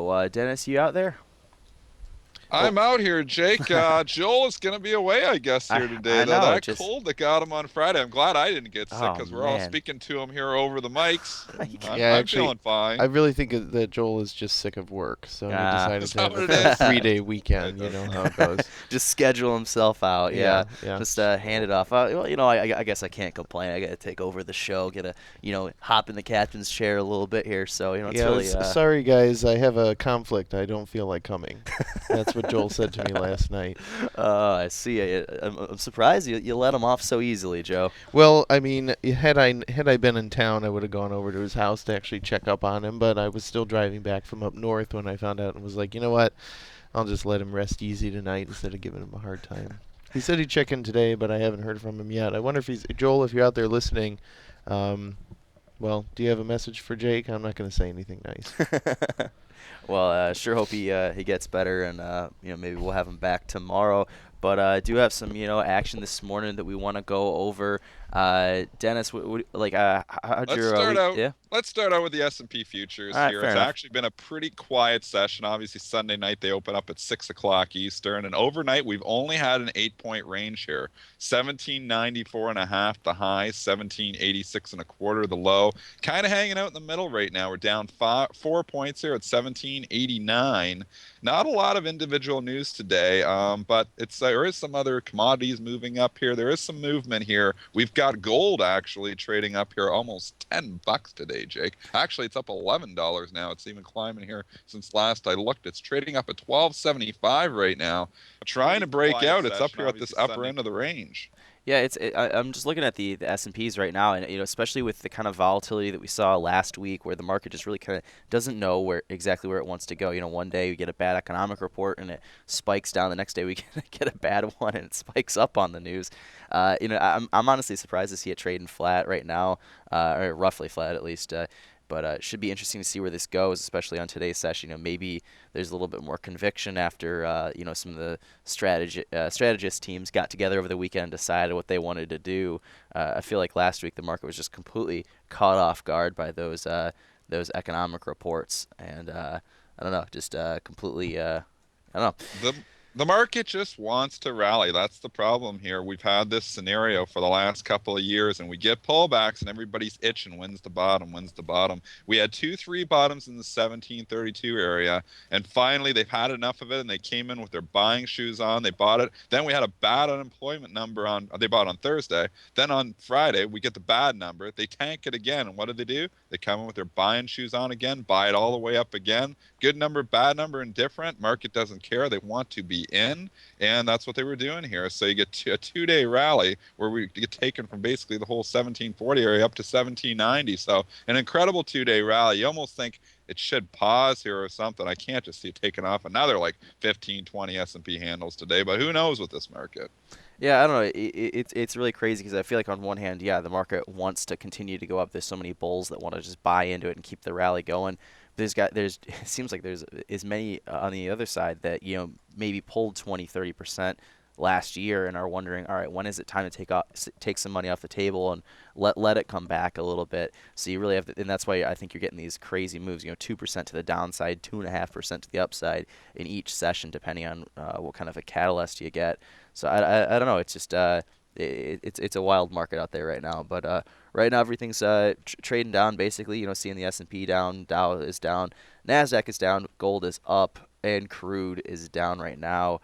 So, Dennis, you out there? Oh, I'm out here, Jake. Joel is going to be away, I guess, I here today, I though. know. That Just cold that got him on Friday. I'm glad I didn't get sick oh because we're all man. speaking to him here over the mics. I'm, Yeah, I'm actually, feeling I fine. really think that Joel is just sick of work, so he Ah. decided Is to that have what it a is? 3-day It weekend. You does know how sound it like goes. Just schedule himself out. Yeah. Yeah, yeah. Just hand Joel. it off. Well, I guess I can't complain. I got to take over the show. Get a hop in the captain's chair a little bit here. So it's Yeah, really sorry guys, I have a conflict. I don't feel like coming. That's what Joel said to me last night. I see. I'm surprised you let him off so easily, Joe. Well, I mean, had I been in town, I would have gone over to his house to actually check up on him, but I was still driving back from up north when I found out and was like, you know what? I'll just let him rest easy tonight instead of giving him a hard time. He said he'd check in today, but I haven't heard from him yet. I wonder if he's Joel, if you're out there listening, um, well, do you have a message for Jake? I'm not going to say anything nice. Well, sure hope he gets better, and maybe we'll have him back tomorrow. But I do have some action this morning that we want to go over. Dennis, how'd Let's your start week? out. Yeah. Let's start out with the S&P All futures right, here. fair It's enough. actually been a pretty quiet session. Obviously, Sunday night they open up at 6 o'clock Eastern, and overnight we've only had an 8 point range here. 1794 and a half the high, 1786 and a quarter the low. Kind of hanging out in the middle right now. We're down 4 points here at 1789. Not a lot of individual news today, but there is some other commodities moving up here. There is some movement here. We've got gold actually trading up here almost $10 today, Jake. Actually, it's up $11 now. It's even climbing here since last I looked. It's trading up at 12.75 right now. Trying Pretty to break quiet out. It's up session, here at this obviously upper Sunday. end of the range. Yeah, I'm just looking at the S and P's right now, and especially with the kind of volatility that we saw last week, where the market just really kind of doesn't know exactly where it wants to go. One day we get a bad economic report and it spikes down. The next day we get a bad one and it spikes up on the news. I'm honestly surprised to see it trading flat right now, or roughly flat at least. But it should be interesting to see where this goes, especially on today's session. Maybe there's a little bit more conviction after some of the strategist teams got together over the weekend and decided what they wanted to do. I feel like last week the market was just completely caught off guard by those economic reports, and I don't know, just completely. I don't know. The the market just wants to rally. That's the problem here. We've had this scenario for the last couple of years, and we get pullbacks, and everybody's itching. When's the bottom? When's the bottom? We had 2, 3 bottoms in the 1732 area, and finally they've had enough of it, and they came in with their buying shoes on. They bought it. Then we had a bad unemployment number on. They bought on Thursday. Then on Friday we get the bad number. They tank it again, and what do? They come in with their buying shoes on again, buy it all the way up again. Good number, bad number, indifferent. Market doesn't care. They want to be in, and that's what they were doing here. So you get a 2 day rally where we get taken from basically the whole 1740 area up to 1790. So an incredible 2 day rally. You almost think it should pause here or something. I can't just see it taking off another like 15, 20 S&P handles today, but who knows with this market? Yeah, I don't know. It's really crazy because I feel like on one hand, yeah, the market wants to continue to go up. There's so many bulls that want to just buy into it and keep the rally going. There's it seems like there's as many on the other side that maybe pulled 20-30% last year and are wondering, all right, when is it time to take some money off the table and let it come back a little bit. So you really have to, and that's why I think you're getting these crazy moves. 2% to the downside, 2.5% to the upside in each session, depending on what kind of a catalyst you get. So I don't know. It's just it's a wild market out there right now. But right now everything's trading down basically. Seeing the S&P down, Dow is down, Nasdaq is down, gold is up, and crude is down right now.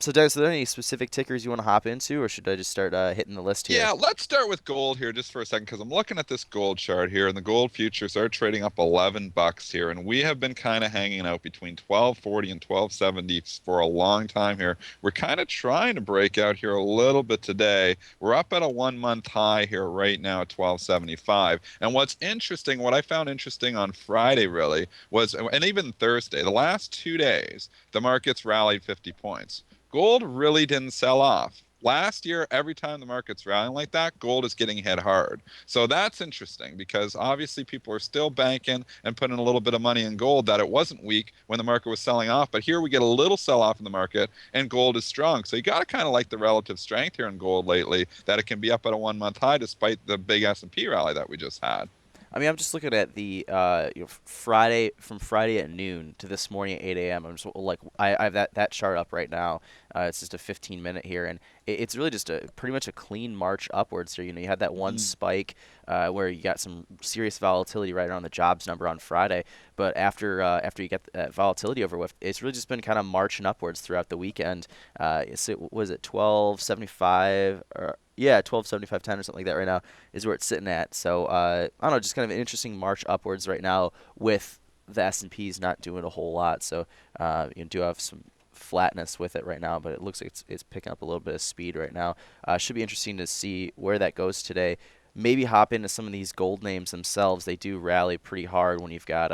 So Dennis, are there any specific tickers you want to hop into, or should I just start hitting the list here? Yeah, let's start with gold here just for a second because I'm looking at this gold chart here, and the gold futures are trading up $11 here, and we have been kind of hanging out between 1240 and 1270 for a long time here. We're kind of trying to break out here a little bit today. We're up at a 1 month high here right now at 1275. And what's interesting, what I found interesting on Friday really was, and even Thursday, the last 2 days, the market's rallied 50 points. Gold really didn't sell off. Last year, every time the market's rallying like that, gold is getting hit hard. So that's interesting because obviously people are still banking and putting a little bit of money in gold that it wasn't weak when the market was selling off. But here we get a little sell off in the market and gold is strong. So you got to kind of like the relative strength here in gold lately that it can be up at a 1 month high despite the big S&P rally that we just had. I mean, I'm just looking at the Friday from Friday at noon to this morning at 8 a.m. I'm just like I have that chart up right now. It's just a 15 minute here, and it's really just a pretty much a clean march upwards here. You had that one Mm. spike where you got some serious volatility right around the jobs number on Friday, but after you get that volatility over with, it's really just been kind of marching upwards throughout the weekend. Was it 1275 or yeah, 1275.10 or something like that right now is where it's sitting at. So I don't know, just kind of an interesting march upwards right now with the S&Ps not doing a whole lot. So you do have some flatness with it right now, but it looks like it's picking up a little bit of speed right now. Should be interesting to see where that goes today. Maybe hop into some of these gold names themselves. They do rally pretty hard when you've got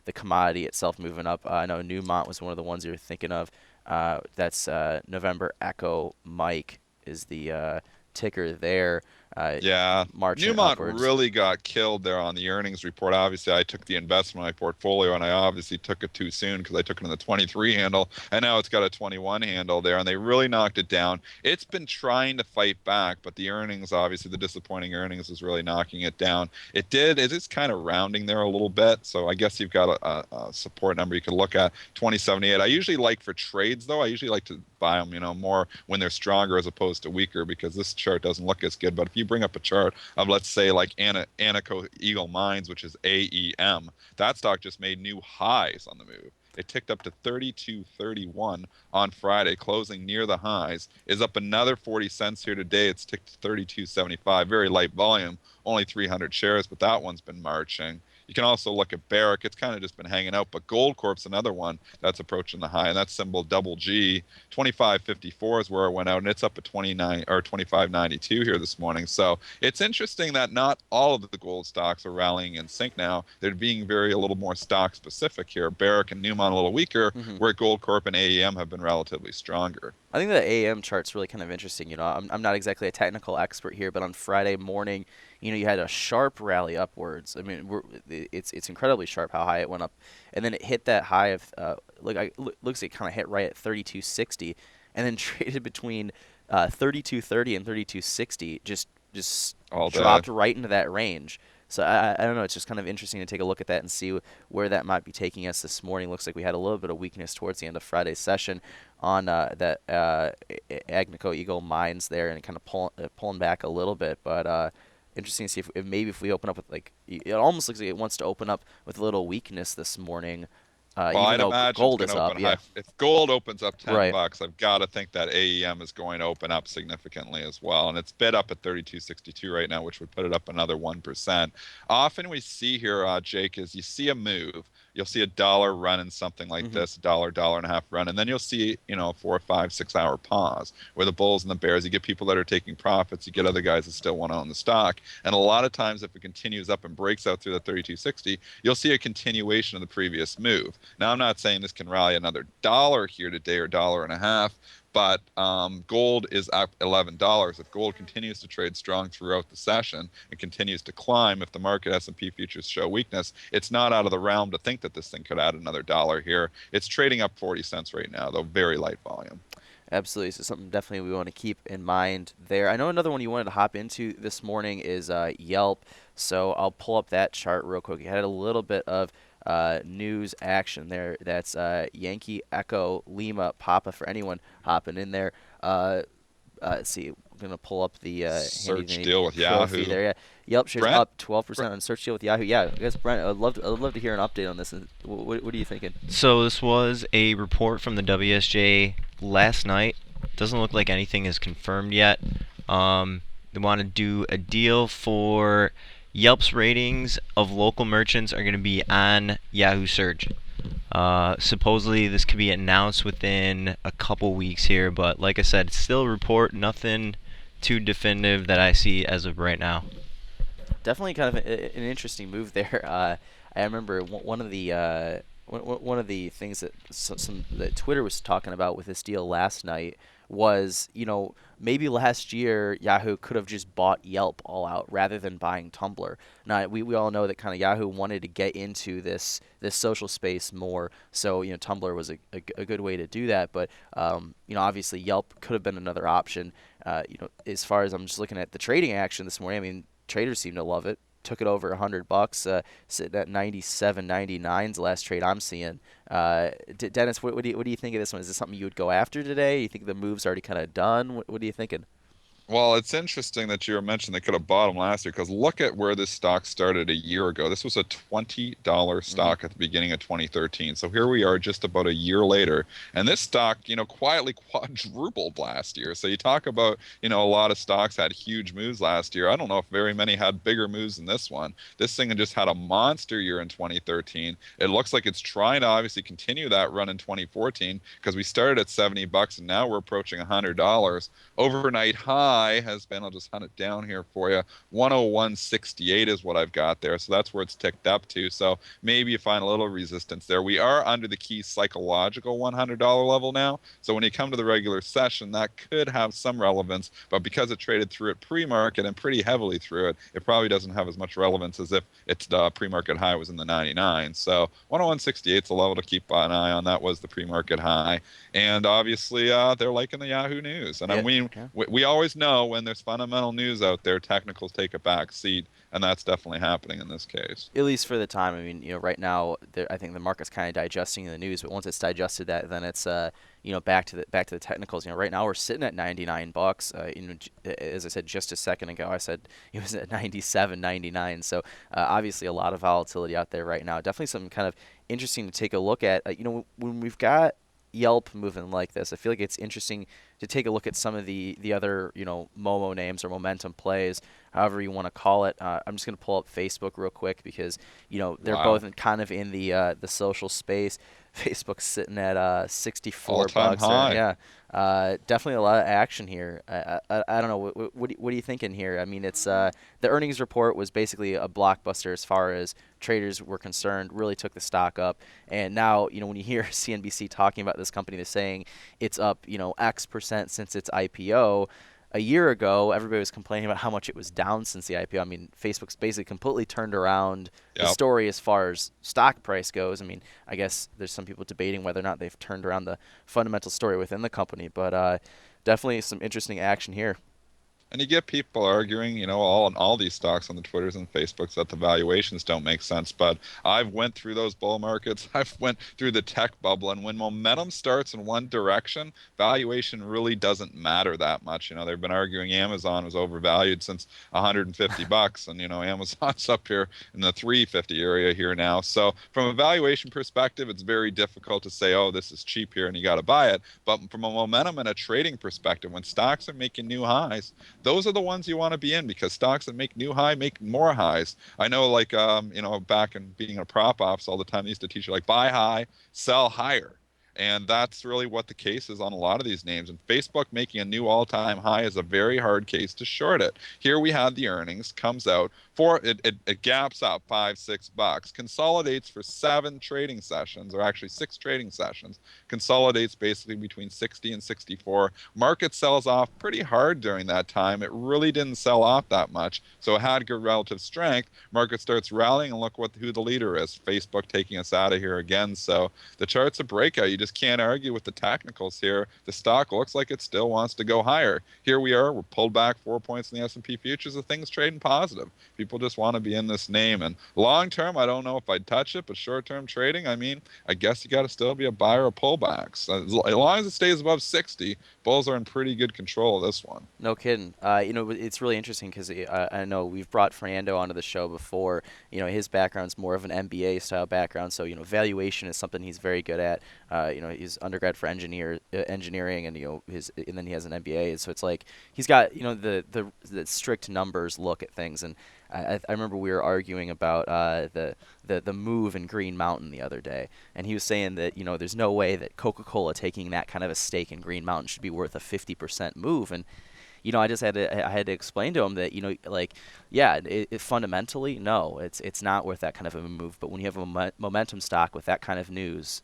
the commodity itself moving up. I know Newmont was one of the ones you were thinking of. That's November Echo Mike is the ticker there, Yeah, marching Newmont upwards. really got killed there on the earnings report. Obviously, I took the investment in my portfolio, and I obviously took it too soon because I took it in the 23 handle, and now it's got a 21 handle there, and they really knocked it down. It's been trying to fight back, but the earnings, obviously, the disappointing earnings is really knocking it down. It is kind of rounding there a little bit, so I guess you've got a support number you could look at, 2078. I usually like for trades, though, I usually like to buy them, more when they're stronger as opposed to weaker because this chart doesn't look as good. But if you bring up a chart of, let's say, like Anaco Eagle Mines, which is AEM, that stock just made new highs on the move. It ticked up to 32.31 on Friday, closing near the highs. Is up another 40 cents here today. It's ticked to 32.75. Very light volume, only 300 shares, but that one's been marching. You can also look at Barrick. It's kind of just been hanging out, but Goldcorp's another one that's approaching the high, and that's symbol double G. 25.54 is where it went out, and it's up at 29 or 25.92 here this morning. So it's interesting that not all of the gold stocks are rallying in sync now. They're being very a little more stock specific here. Barrick and Newmont a little weaker, Hmm. where Goldcorp and AEM have been relatively stronger. I think the AM chart's really kind of interesting. I'm not exactly a technical expert here, but on Friday morning, you had a sharp rally upwards. I mean, it's incredibly sharp how high it went up, and then it hit that high of looks like it kind of hit right at 3260, and then traded between 3230 and 3260. Just All day. dropped right into that range. So I don't know. It's just kind of interesting to take a look at that and see where that might be taking us this morning. Looks like we had a little bit of weakness towards the end of Friday's session on that Agnico Eagle mines there, and kind of pulling back a little bit. But interesting to see if maybe if we open up with it almost looks like it wants to open up with a little weakness this morning, Well, even I'd though imagine it's gold going is to up. open high. Yeah, If gold opens up 10 right. bucks, I've got to think that AEM is going to open up significantly as well. And it's bid up at 32.62 right now, which would put it up another 1%. Often we see here, Jake, is you see a move. You'll see a dollar run in something like Hmm. this, dollar, dollar and a half run. And then you'll see, a 4, 5, 6 hour pause where the bulls and the bears, you get people that are taking profits. You get other guys that still want to own the stock. And a lot of times, if it continues up and breaks out through the 32.60, you'll see a continuation of the previous move. Now, I'm not saying this can rally another dollar here today or dollar and a half, but gold is up $11. If gold continues to trade strong throughout the session and continues to climb, if the market S&P futures show weakness, it's not out of the realm to think that this thing could add another dollar here. It's trading up 40 cents right now, though very light volume. Absolutely. So something definitely we want to keep in mind there. I know another one you wanted to hop into this morning is Yelp. So I'll pull up that chart real quick. It had a little bit of news action there. That's Yankee Echo Lima Papa for anyone hopping in there. Let's see. I'm gonna pull up the handy Search dandy deal with trophy Yahoo. there. Yeah, Yelp shares Brent? up 12% on search deal with Yahoo. Yeah, I guess Brent, I'd love to hear an update on this. What are you thinking? So this was a report from the WSJ last night. Doesn't look like anything is confirmed yet. They want to do a deal for Yelp's ratings of local merchants are going to be on Yahoo Search. Supposedly this could be announced within a couple weeks here, but like I said, it's still a report, nothing too definitive that I see as of right now. Definitely kind of an interesting move there. I remember one of the one of the things that that Twitter was talking about with this deal last night was, maybe last year Yahoo could have just bought Yelp all out rather than buying Tumblr. Now we all know that kind of Yahoo wanted to get into this social space more, so Tumblr was a good way to do that. But obviously Yelp could have been another option. As far as I'm just looking at the trading action this morning, I mean traders seem to love it. took it over $100, sitting at 97.99's last trade I'm seeing. Dennis, what do you think of this one? Is this something you would go after today? You think the move's already kind of done? What are you thinking? Well, it's interesting that you were mentioning they could have bought them last year because look at where this stock started a year ago. This was a $20 Hmm. stock at the beginning of 2013. So here we are just about a year later. And this stock, quietly quadrupled last year. So you talk about, a lot of stocks had huge moves last year. I don't know if very many had bigger moves than this one. This thing had just had a monster year in 2013. It looks like it's trying to obviously continue that run in 2014 because we started at $70 and now we're approaching $100. Overnight high has been, I'll just hunt it down here for you, 101.68 is what I've got there. So that's where it's ticked up to. So maybe you find a little resistance there. We are under the key psychological $100 level now. So when you come to the regular session, that could have some relevance. But because it traded through it pre-market and pretty heavily through it, it probably doesn't have as much relevance as if its pre-market high was in the 99. So 101.68 is a level to keep an eye on. That was the pre-market high. And obviously, they're liking the Yahoo News. And I Yeah. mean, Yeah. we always know when there's fundamental news out there, technicals take a back seat, and that's definitely happening in this case. At least for the time. I mean, right now, I think the market's kind of digesting the news, but once it's digested that, then it's back to the technicals. Right now we're sitting at $99. As I said just a second ago, I said it was at 97.99. So obviously a lot of volatility out there right now. Definitely something kind of interesting to take a look at. When we've got Yelp moving like this, I feel like it's interesting to take a look at some of the other Momo names or momentum plays, however you want to call it. I'm just gonna pull up Facebook real quick because they're Wow. both kind of in the social space. Facebook's sitting at 64 All-time bucks there. high. Yeah, definitely a lot of action here. I don't know. What are you thinking here? I mean, it's the earnings report was basically a blockbuster as far as traders were concerned. Really took the stock up, and now when you hear CNBC talking about this company, they're saying it's up X% since its IPO. A year ago, everybody was complaining about how much it was down since the IPO. I mean, Facebook's basically completely turned around the Yep. story as far as stock price goes. I mean, I guess there's some people debating whether or not they've turned around the fundamental story within the company, but definitely some interesting action here. And you get people arguing, all on all these stocks on the Twitters and Facebooks that the valuations don't make sense. But I've went through those bull markets. I've went through the tech bubble, and when momentum starts in one direction, valuation really doesn't matter that much. They've been arguing Amazon was overvalued since $150, and Amazon's up here in the 350 area here now. So from a valuation perspective, it's very difficult to say, oh, this is cheap here and you got to buy it. But from a momentum and a trading perspective, when stocks are making new highs, those are the ones you want to be in because stocks that make new high make more highs. I know, like, back in being a prop ops all the time, they used to teach you like buy high, sell higher. And that's really what the case is on a lot of these names. And Facebook making a new all-time high is a very hard case to short it. Here we had the earnings, comes out for it gaps up $5-6, consolidates for 7 trading sessions, or actually 6 trading sessions, consolidates basically between 60 and 64. Market sells off pretty hard during that time. It really didn't sell off that much, so it had good relative strength. Market starts rallying, and look who the leader is. Facebook taking us out of here again. So the chart's a breakout. You just can't argue with the technicals here. The stock looks like it still wants to go higher. Here we are. We're pulled back 4 points in the S&P futures. The thing's trading positive. People just want to be in this name. And long term, I don't know if I'd touch it, but short term trading, I mean, I guess you got to still be a buyer of pullbacks. As long as it stays above 60, bulls are in pretty good control of this one. No kidding. It's really interesting because I know we've brought Fernando onto the show before. His background's more of an MBA style background, so valuation is something he's very good at. He's undergrad for engineering, and and then he has an MBA. So it's like he's got the strict numbers look at things. And I remember we were arguing about the move in Green Mountain the other day, and he was saying that there's no way that Coca-Cola taking that kind of a stake in Green Mountain should be worth a 50% move. And I had to explain to him that like, yeah, it fundamentally, no, it's not worth that kind of a move. But when you have a momentum stock with that kind of news,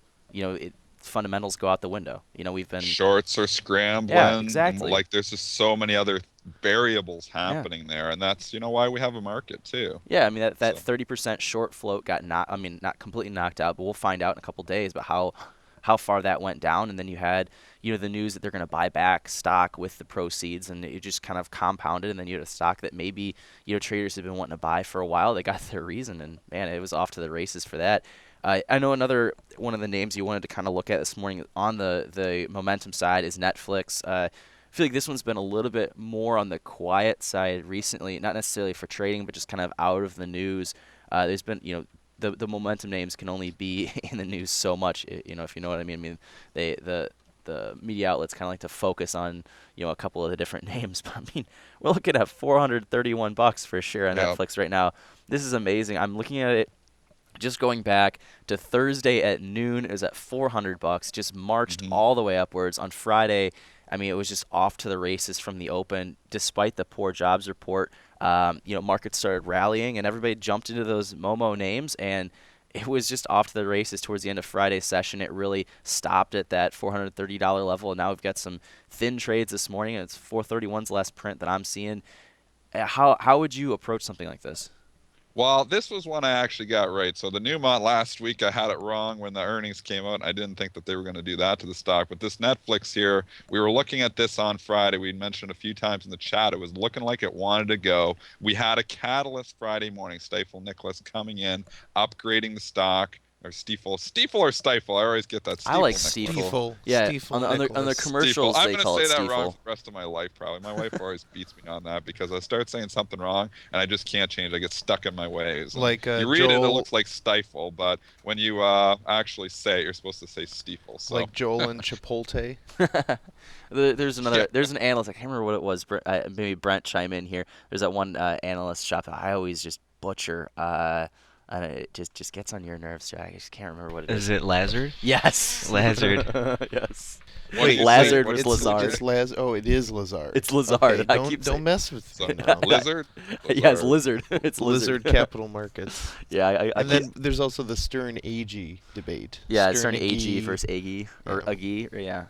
fundamentals go out the window. We've been. Shorts are Yeah, scrambling, and exactly. like there's just so many other variables Yeah. happening there, and that's why we have a market too. Yeah, I mean that So 30% short float got not, I mean, not completely knocked out, but we'll find out in a couple days about how how far that went down, and then you had the news that they're going to buy back stock with the proceeds, and it just kind of compounded, and then you had a stock that maybe traders have been wanting to buy for a while. They got their reason, and man, it was off to the races for that. I know another one of the names you wanted to kind of look at this morning on the momentum side is Netflix. I feel like this one's been a little bit more on the quiet side recently, not necessarily for trading, but just kind of out of the news. There's been, the momentum names can only be in the news so much, if you know what I mean. I mean, the media outlets kind of like to focus on, a couple of the different names. But I mean, we're looking at $431 for sure on Yeah. Netflix right now. This is amazing. I'm looking at it. Just going back to Thursday at noon, it was at $400. Just marched Mhm. all the way upwards. On Friday, I mean, it was just off to the races from the open, despite the poor jobs report. Markets started rallying, and everybody jumped into those Momo names, and it was just off to the races towards the end of Friday's session. It really stopped at that $430 level, and now we've got some thin trades this morning, and it's 431's last print that I'm seeing. How would you approach something like this? Well, this was one I actually got right. So the Newmont last week, I had it wrong when the earnings came out. I didn't think that they were going to do that to the stock. But this Netflix here, we were looking at this on Friday. We mentioned a few times in the chat. It was looking like it wanted to go. We had a catalyst Friday morning. Stifel Nicholas coming in, upgrading the stock. Or Stiefel or Stifle. I always get that. I like Stiefel Nicholas. Stiefel. Stiefel. Yeah, Stiefel on the Nicholas. commercials Stiefel. I'm they going to call it say that wrong Stiefel. for the rest of my life, probably. My wife always beats me on that because I start saying something wrong and I just can't change. I get stuck in my ways. And Like you read it, it Joel, looks like stifle, but when you actually say it, you're supposed to say Stiefel. So like Joel and Chipotle. There's Yeah. there's an analyst. I can't remember what it was. Maybe Brent chime in here. There's that one analyst shop that I always just butcher. And it just gets on your nerves, Jack. I just can't remember what it is. Is it Lazard? Yes. Lazard. Yes. What do you say? Lazard What was do you say? Lazard. Oh, it is Lazard. It's Lazard. Okay, I don't keep don't saying- mess with So, me now. lizard? Yes, Lizard. lizard. It's Lizard lizard. Capital Markets. Yeah, I And keep- then there's also the Stern AG debate. yeah, it's starting Stern AG versus AG or Yeah. AG. Or yeah.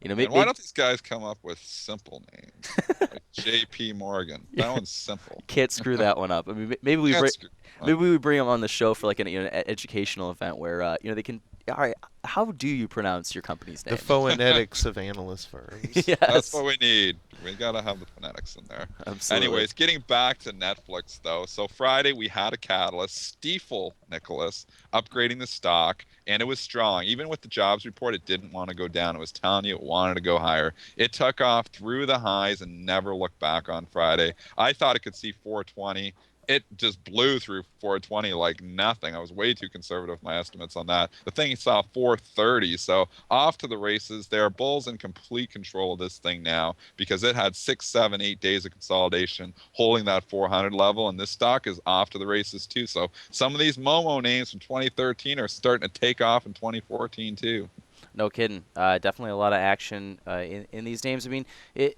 And Maybe, why don't these guys come up with simple names? Like J.P. Morgan. Yeah. That one's simple. can't screw that one up. I mean, maybe we Can't bring screw- maybe we bring them on the show for like an educational event where they can. All right, how do you pronounce your company's name? The phonetics of analyst firms. Yes. That's what we need. We gotta have the phonetics in there. Absolutely. Anyways, getting back to Netflix though. So Friday we had a catalyst, Stiefel Nicholas, upgrading the stock, and it was strong. Even with the jobs report, it didn't want to go down. It was telling you it wanted to go higher. It took off through the highs and never looked back on Friday. I thought it could see 420. It just blew through 420 like nothing. I was way too conservative with my estimates on that. The thing saw 430, so off to the races there. Bulls in complete control of this thing now because it had 6, 7, 8 days of consolidation holding that 400 level, and this stock is off to the races too. So some of these Momo names from 2013 are starting to take off in 2014 too. No kidding. Definitely a lot of action in these names. I mean,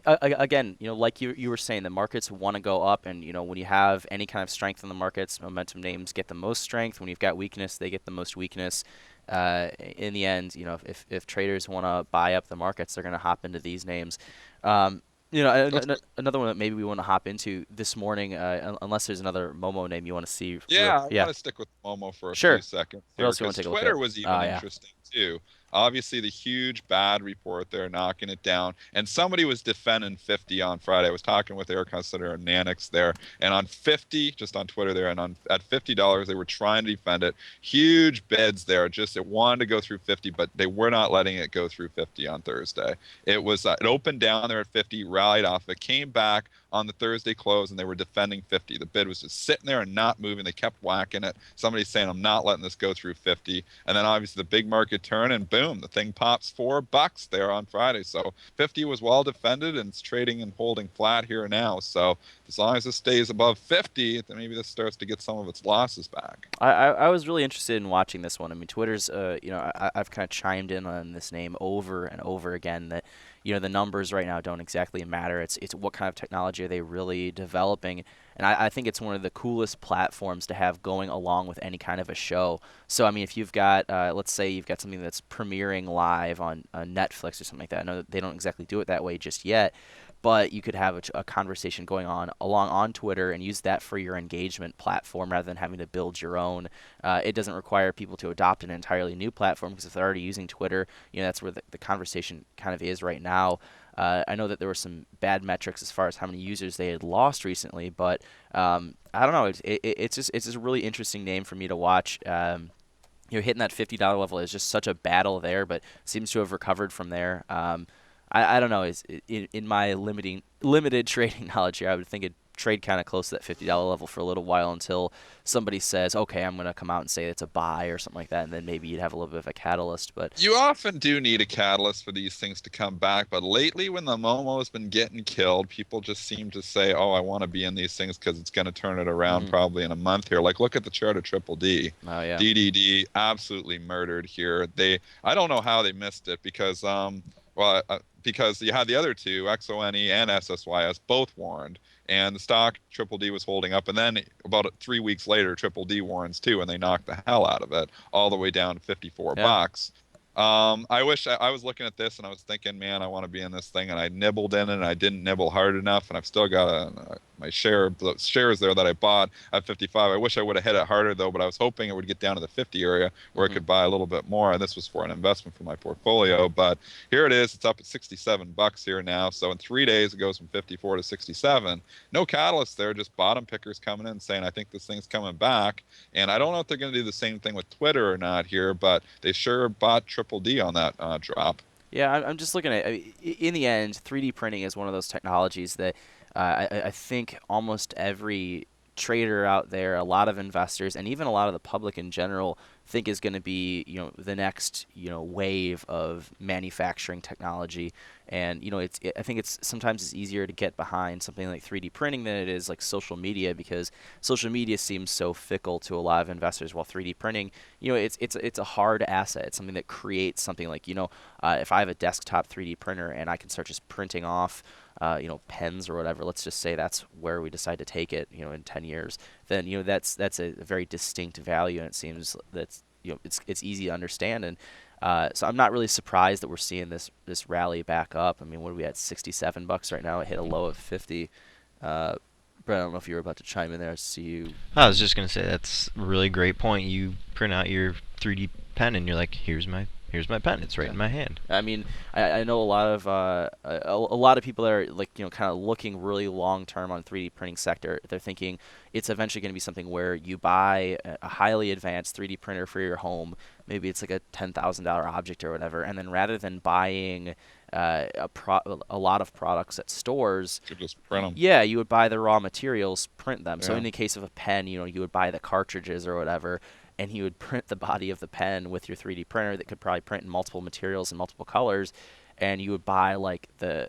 again, like you were saying, the markets want to go up, and when you have any kind of strength in the markets, momentum names get the most strength. When you've got weakness, they get the most weakness. In the end, if traders want to buy up the markets, they're going to hop into these names. Another one that maybe we want to hop into this morning, unless there's another Momo name you want to see. Yeah, I want to stick with Momo for a Sure. few seconds. What else you wanna take a look Twitter at? was even Yeah. interesting too. Obviously, the huge bad report there, knocking it down. And somebody was defending 50 on Friday. I was talking with Eric Hussiter and Nanix there. And on 50, just on Twitter there, and at $50, they were trying to defend it. Huge bids there. Just it wanted to go through 50, but they were not letting it go through 50 on Thursday. It was it opened down there at 50, rallied off. It came back on the Thursday close, and they were defending 50. The bid was just sitting there and not moving. They kept whacking it. Somebody's saying, I'm not letting this go through 50. And then obviously the big market turn, and boom, the thing pops $4 there on Friday. So 50 was well defended, and it's trading and holding flat here now. So as long as it stays above 50, then maybe this starts to get some of its losses back. I was really interested in watching this one. I mean, Twitter's, I've kind of chimed in on this name over and over again that, the numbers right now don't exactly matter. It's what kind of technology are they really developing. And I think it's one of the coolest platforms to have going along with any kind of a show. So, I mean, if you've got, let's say you've got something that's premiering live on Netflix or something like that. I know that they don't exactly do it that way just yet. but you could have a conversation going on along on Twitter and use that for your engagement platform rather than having to build your own. It doesn't require people to adopt an entirely new platform because if they're already using Twitter, that's where the conversation kind of is right now. I know that there were some bad metrics as far as how many users they had lost recently, but I don't know. It's just a really interesting name for me to watch. Hitting that $50 level is just such a battle there, but seems to have recovered from there. I don't know. In my limited trading knowledge here, I would think it'd trade kind of close to that $50 level for a little while until somebody says, okay, I'm going to come out and say it's a buy or something like that, and then maybe you'd have a little bit of a catalyst. But You often do need a catalyst for these things to come back, but lately when the Momo has been getting killed, people just seem to say, "Oh, I want to be in these things because it's going to turn it around mhm. probably in a month here." Like, look at the chart of Triple D. Oh yeah. DDD absolutely murdered here. I don't know how they missed it because you had the other two, XONE and SSYS, both warned, and the stock Triple D was holding up, and then about 3 weeks later, Triple D warns too, and they knocked the hell out of it, all the way down to 54 Yeah. bucks. I wish I was looking at this and I was thinking, man, I want to be in this thing, and I nibbled in it, and I didn't nibble hard enough, and I've still got my share of the shares there that I bought at 55. I wish I would have hit it harder though, but I was hoping it would get down to the 50 area where I Mhm. could buy a little bit more, and this was for an investment for my portfolio. But here it is, it's up at 67 bucks here now. So in 3 days it goes from 54 to 67. No catalyst there, just bottom pickers coming in saying, I think this thing's coming back. And I don't know if they're going to do the same thing with Twitter or not here, but they sure bought Triple D on that drop. Yeah, I'm just looking at. In the end, 3D printing is one of those technologies that I think almost every trader out there, a lot of investors, and even a lot of the public in general, think is going to be the next wave of manufacturing technology. And I think sometimes it's easier to get behind something like 3D printing than it is like social media because social media seems so fickle to a lot of investors. While 3D printing, it's a hard asset. It's something that creates something like if I have a desktop 3D printer and I can start just printing off, pens or whatever. Let's just say that's where we decide to take it, in 10 years. Then that's a very distinct value, and it seems that's it's easy to understand. And so I'm not really surprised that we're seeing this rally back up. I mean, what are we at? 67 bucks right now. It hit a low of 50. Brett, I don't know if you were about to chime in there. I see you. I was just gonna say that's a really great point. You print out your 3D pen and you're like, here's my pen. It's right Yeah. in my hand. I mean, I know a lot of a lot of people that are like kind of looking really long term on 3D printing sector. They're thinking it's eventually going to be something where you buy a highly advanced 3D printer for your home. Maybe it's like a $10,000 object or whatever, and then rather than buying a lot of products at stores, Should just print them. yeah, you would buy the raw materials, print them. So Yeah. in the case of a pen, you would buy the cartridges or whatever, and you would print the body of the pen with your 3D printer that could probably print in multiple materials and multiple colors, and you would buy like a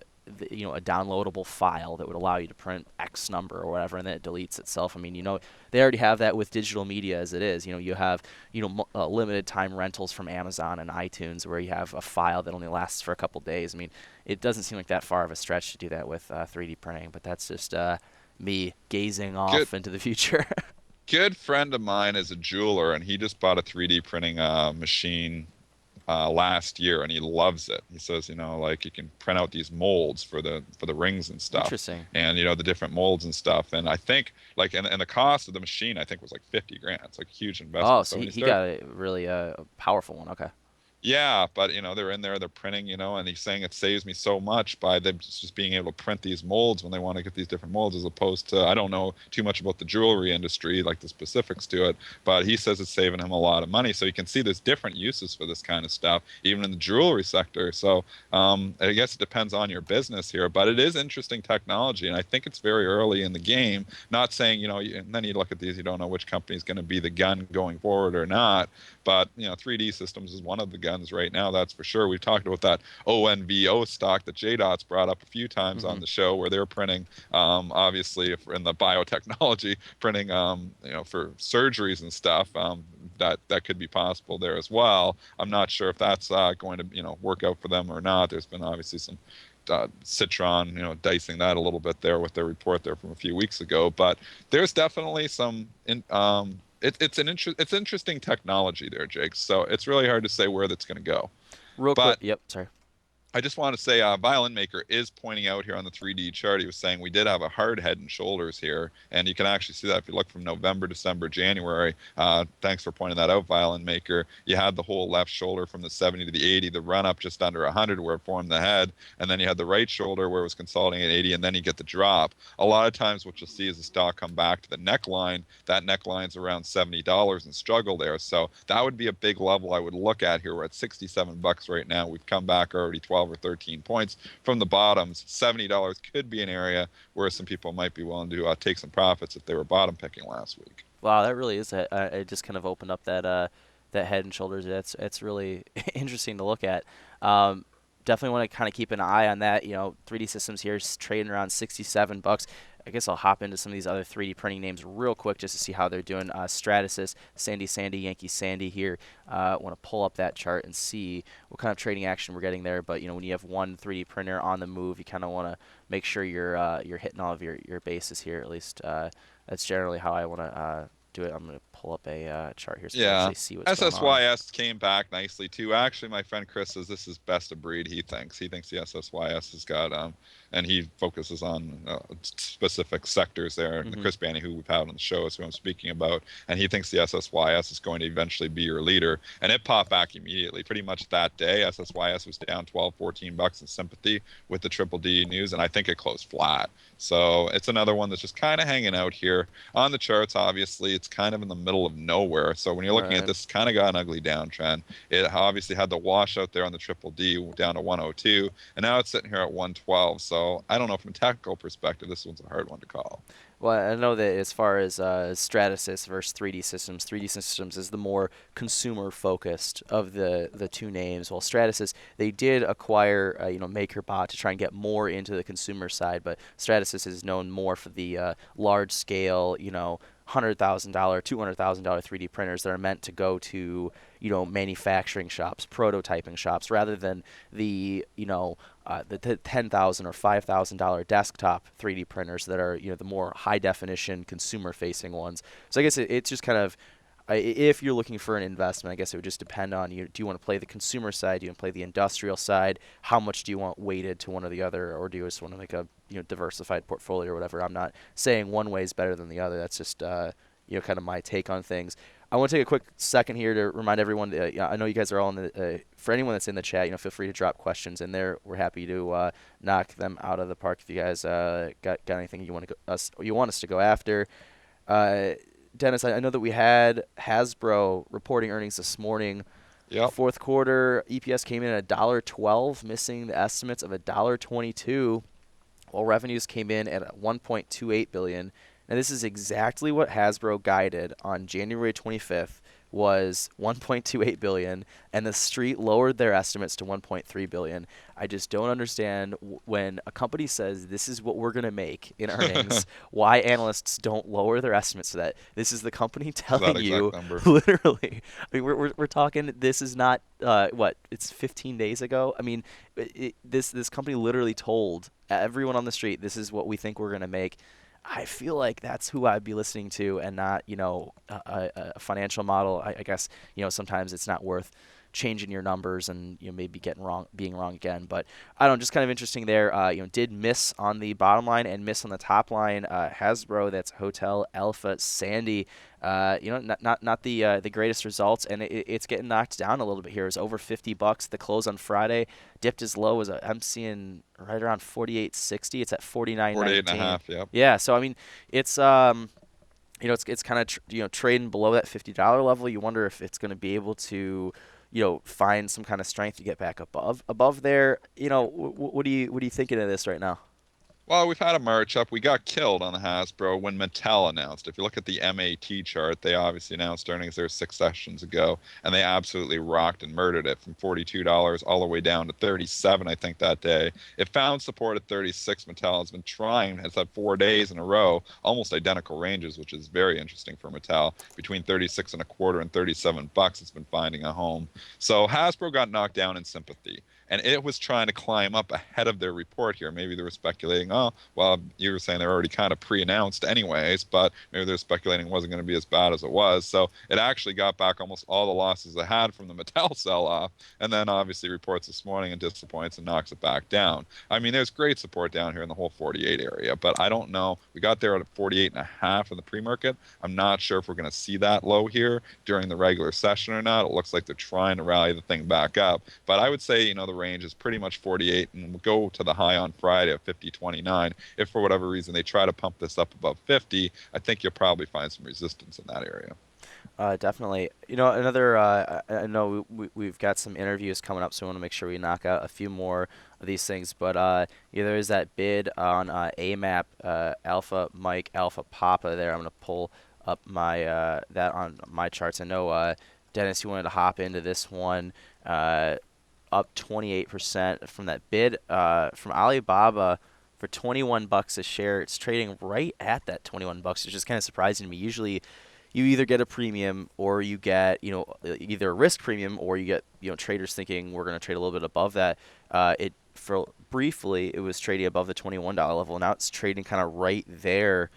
downloadable file that would allow you to print X number or whatever, and then it deletes itself. I mean, they already have that with digital media as it is. You have limited time rentals from Amazon and iTunes where you have a file that only lasts for a couple days. I mean, it doesn't seem like that far of a stretch to do that with 3D printing, but that's just me gazing Good off into the future. good friend of mine is a jeweler, and he just bought a 3D printing machine last year, and he loves it. He says, like you can print out these molds for the rings and stuff, Interesting. and the different molds and stuff. And I think like and the cost of the machine I think was like 50 grand. It's like a huge Oh, investment. so So when you he start, got a really powerful one. Okay. yeah, but they're in there, they're printing, and he's saying it saves me so much by them just being able to print these molds when they want to get these different molds, as opposed to, I don't know too much about the jewelry industry, like the specifics to it, but he says it's saving him a lot of money. So you can see there's different uses for this kind of stuff, even in the jewelry sector. So I guess it depends on your business here, but it is interesting technology, and I think it's very early in the game. Not saying, and then you look at these, you don't know which company is going to be the gun going forward or not. But 3D Systems is one of the guns right now, that's for sure. We've talked about that ONVO stock that JDOT's brought up a few times on Hmm. the show, where they're printing, obviously, in the biotechnology, printing, for surgeries and stuff. That could be possible there as well. I'm not sure if that's going to work out for them or not. There's been obviously some Citron, dicing that a little bit there with their report there from a few weeks ago. But there's definitely some it's interesting technology there, Jake. So it's really hard to say where that's going to go. Real quick. But Yep. Sorry. I just want to say, Violin Maker is pointing out here on the 3D chart. He was saying we did have a hard head and shoulders here, and you can actually see that if you look from November, December, January. Thanks for pointing that out, Violin Maker. You had the whole left shoulder from the 70 to the 80, the run up just under 100 where it formed the head, and then you had the right shoulder where it was consolidating at 80, and then you get the drop. A lot of times, what you'll see is the stock come back to the neckline. That neckline's around $70 and struggle there. So that would be a big level I would look at here. We're at 67 bucks right now. We've come back already 12 or 13 points from the bottoms. $70 could be an area where some people might be willing to take some profits if they were bottom picking last week. Wow, that really is. It just kind of opened up that head and shoulders. It's really interesting to look at. Um, Definitely want to kind of keep an eye on that. 3D Systems here is trading around 67 bucks. I guess I'll hop into some of these other 3D printing names real quick just to see how they're doing. Stratasys, Sandy, Yankee Sandy here. Want to pull up that chart and see what kind of trading action we're getting there. But when you have one 3D printer on the move, you kind of want to make sure you're hitting all of your bases here. At least that's generally how I want to do it. I'm going to pull up a chart here so you can Yeah. actually see what's going on. SSYS came back nicely too. Actually, my friend Chris says this is best of breed. He thinks the SSYS has got and he focuses on specific sectors there. And Mm-hmm. Chris Banny, who we've had on the show, is who I'm speaking about, and he thinks the SSYS is going to eventually be your leader. And it popped back immediately, pretty much that day. SSYS was down 12, 14 bucks in sympathy with the Triple D news, and I think it closed flat. So it's another one that's just kind of hanging out here on the charts. Obviously, it's kind of in the middle of nowhere. So when you're looking at Right. this, kind of got an ugly downtrend. It obviously had the wash out there on the Triple D down to 102, and now it's sitting here at 112. So I don't know, from a technical perspective, this one's a hard one to call. Well, I know that as far as Stratasys versus 3D Systems is the more consumer focused of the two names. While Stratasys, they did acquire MakerBot to try and get more into the consumer side, but Stratasys is known more for the large scale, $100,000, $200,000 3D printers that are meant to go to manufacturing shops, prototyping shops, rather than the $10,000 or $5,000 desktop 3D printers that are the more high definition consumer facing ones. So I guess it's just kind of if you're looking for an investment, I guess it would just depend on you. Do you want to play the consumer side? Do you want to play the industrial side? How much do you want weighted to one or the other, or do you just want to make a diversified portfolio or whatever? I'm not saying one way is better than the other. That's just kind of my take on things. I want to take a quick second here to remind everyone. I know you guys are all in the. For anyone that's in the chat, feel free to drop questions in there. We're happy to knock them out of the park. If you guys got anything you want us to go after. Dennis, I know that we had Hasbro reporting earnings this morning. Yep. Fourth quarter EPS came in at $1.12, missing the estimates of $1.22, while revenues came in at $1.28 billion. Now, this is exactly what Hasbro guided on January 25th was $1.28 billion, and the street lowered their estimates to $1.3 billion. I just don't understand when a company says this is what we're going to make in earnings, why analysts don't lower their estimates to that. This is the company telling you, number. literally. I mean, we're talking. This is not it's 15 days ago. I mean, this company literally told everyone on the street, this is what we think we're going to make. I feel like that's who I'd be listening to, and not a financial model. I guess sometimes it's not worth changing your numbers and maybe being wrong again. But I don't know, just kind of interesting there. Did miss on the bottom line and miss on the top line. Hasbro, that's Hotel Alpha Sandy. Not the greatest results, and it's getting knocked down a little bit here. It's over $50. The close on Friday dipped as low as I'm seeing right around 48.60. It's at 49.19. 48 and a half, yep. Yeah, so I mean, it's it's kind of trading below that $50 level. You wonder if it's going to be able to find some kind of strength to get back above there. What are you thinking of this right now? Well, we've had a march up. We got killed on the Hasbro when Mattel announced. If you look at the MAT chart, they obviously announced earnings there 6 sessions ago, and they absolutely rocked and murdered it from $42 all the way down to $37, I think, that day. It found support at 36. Mattel has been trying, has had 4 days in a row, almost identical ranges, which is very interesting for Mattel. Between 36 and a quarter and $37, it's been finding a home. So Hasbro got knocked down in sympathy, and it was trying to climb up ahead of their report here. Maybe they were speculating, oh, well, you were saying they're already kind of pre-announced anyways, but maybe they're speculating it wasn't going to be as bad as it was. So it actually got back almost all the losses it had from the Mattel sell-off, and then obviously reports this morning and disappoints and knocks it back down. I mean, there's great support down here in the whole 48 area, but I don't know. We got there at 48 and a half in the pre-market. I'm not sure if we're going to see that low here during the regular session or not. It looks like they're trying to rally the thing back up, but I would say, the range is pretty much 48, and we'll go to the high on Friday of 50.29. If for whatever reason they try to pump this up above 50, I think you'll probably find some resistance in that area. Definitely. Another. I know we've got some interviews coming up, so we want to make sure we knock out a few more of these things. But there is that bid on AMAP Alpha Mike Alpha Papa. There, I'm gonna pull up my that on my charts. I know Dennis, you wanted to hop into this one. Up 28% from that bid from Alibaba for 21 bucks a share. It's trading right at that 21 bucks, which is kind of surprising to me. Usually you either get a premium or you get, either a risk premium, or you get, traders thinking we're going to trade a little bit above that. It for briefly it was trading above the $21 level. Now it's trading kind of right there.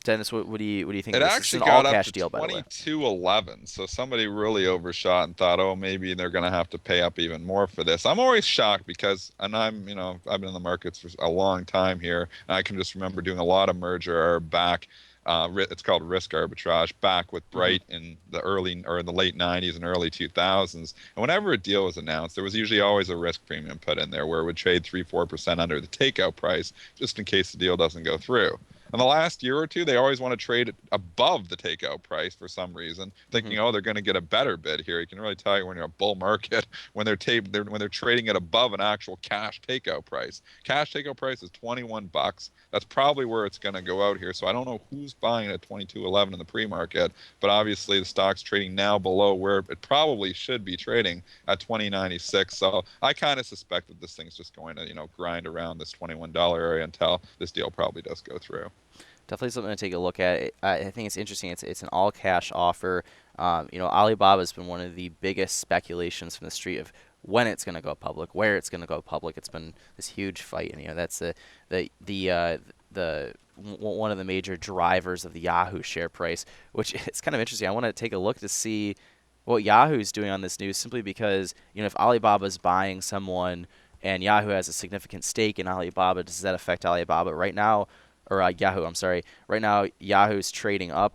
Dennis, what do you think It of this? This is actually an all got up cash to deal, by the way. 22.11, so somebody really overshot and thought, oh, maybe they're going to have to pay up even more for this. I'm always shocked because, and I've been in the markets for a long time here, and I can just remember doing a lot of merger back. It's called risk arbitrage, back with Bright in the early or the late 90s and early 2000s. And whenever a deal was announced, there was usually always a risk premium put in there where it would trade 3-4% under the takeout price just in case the deal doesn't go through. In the last year or two, they always want to trade it above the takeout price for some reason, thinking, oh, they're going to get a better bid here. You can really tell you when you're a bull market when they're trading it above an actual cash takeout price. Cash takeout price is 21 bucks. That's probably where it's going to go out here. So I don't know who's buying at 22.11 in the pre-market, but obviously the stock's trading now below where it probably should be trading at 20.96. So I kind of suspect that this thing's just going to, grind around this $21 area until this deal probably does go through. Definitely something to take a look at. I think it's interesting. It's an all cash offer. Alibaba's been one of the biggest speculations from the street of when it's going to go public, where it's going to go public. It's been this huge fight, and that's one of the major drivers of the Yahoo share price, which is kind of interesting. I want to take a look to see what Yahoo's doing on this news, simply because if Alibaba's buying someone and Yahoo has a significant stake in Alibaba, does that affect Alibaba right now? Or Yahoo, I'm sorry. Right now, Yahoo's trading up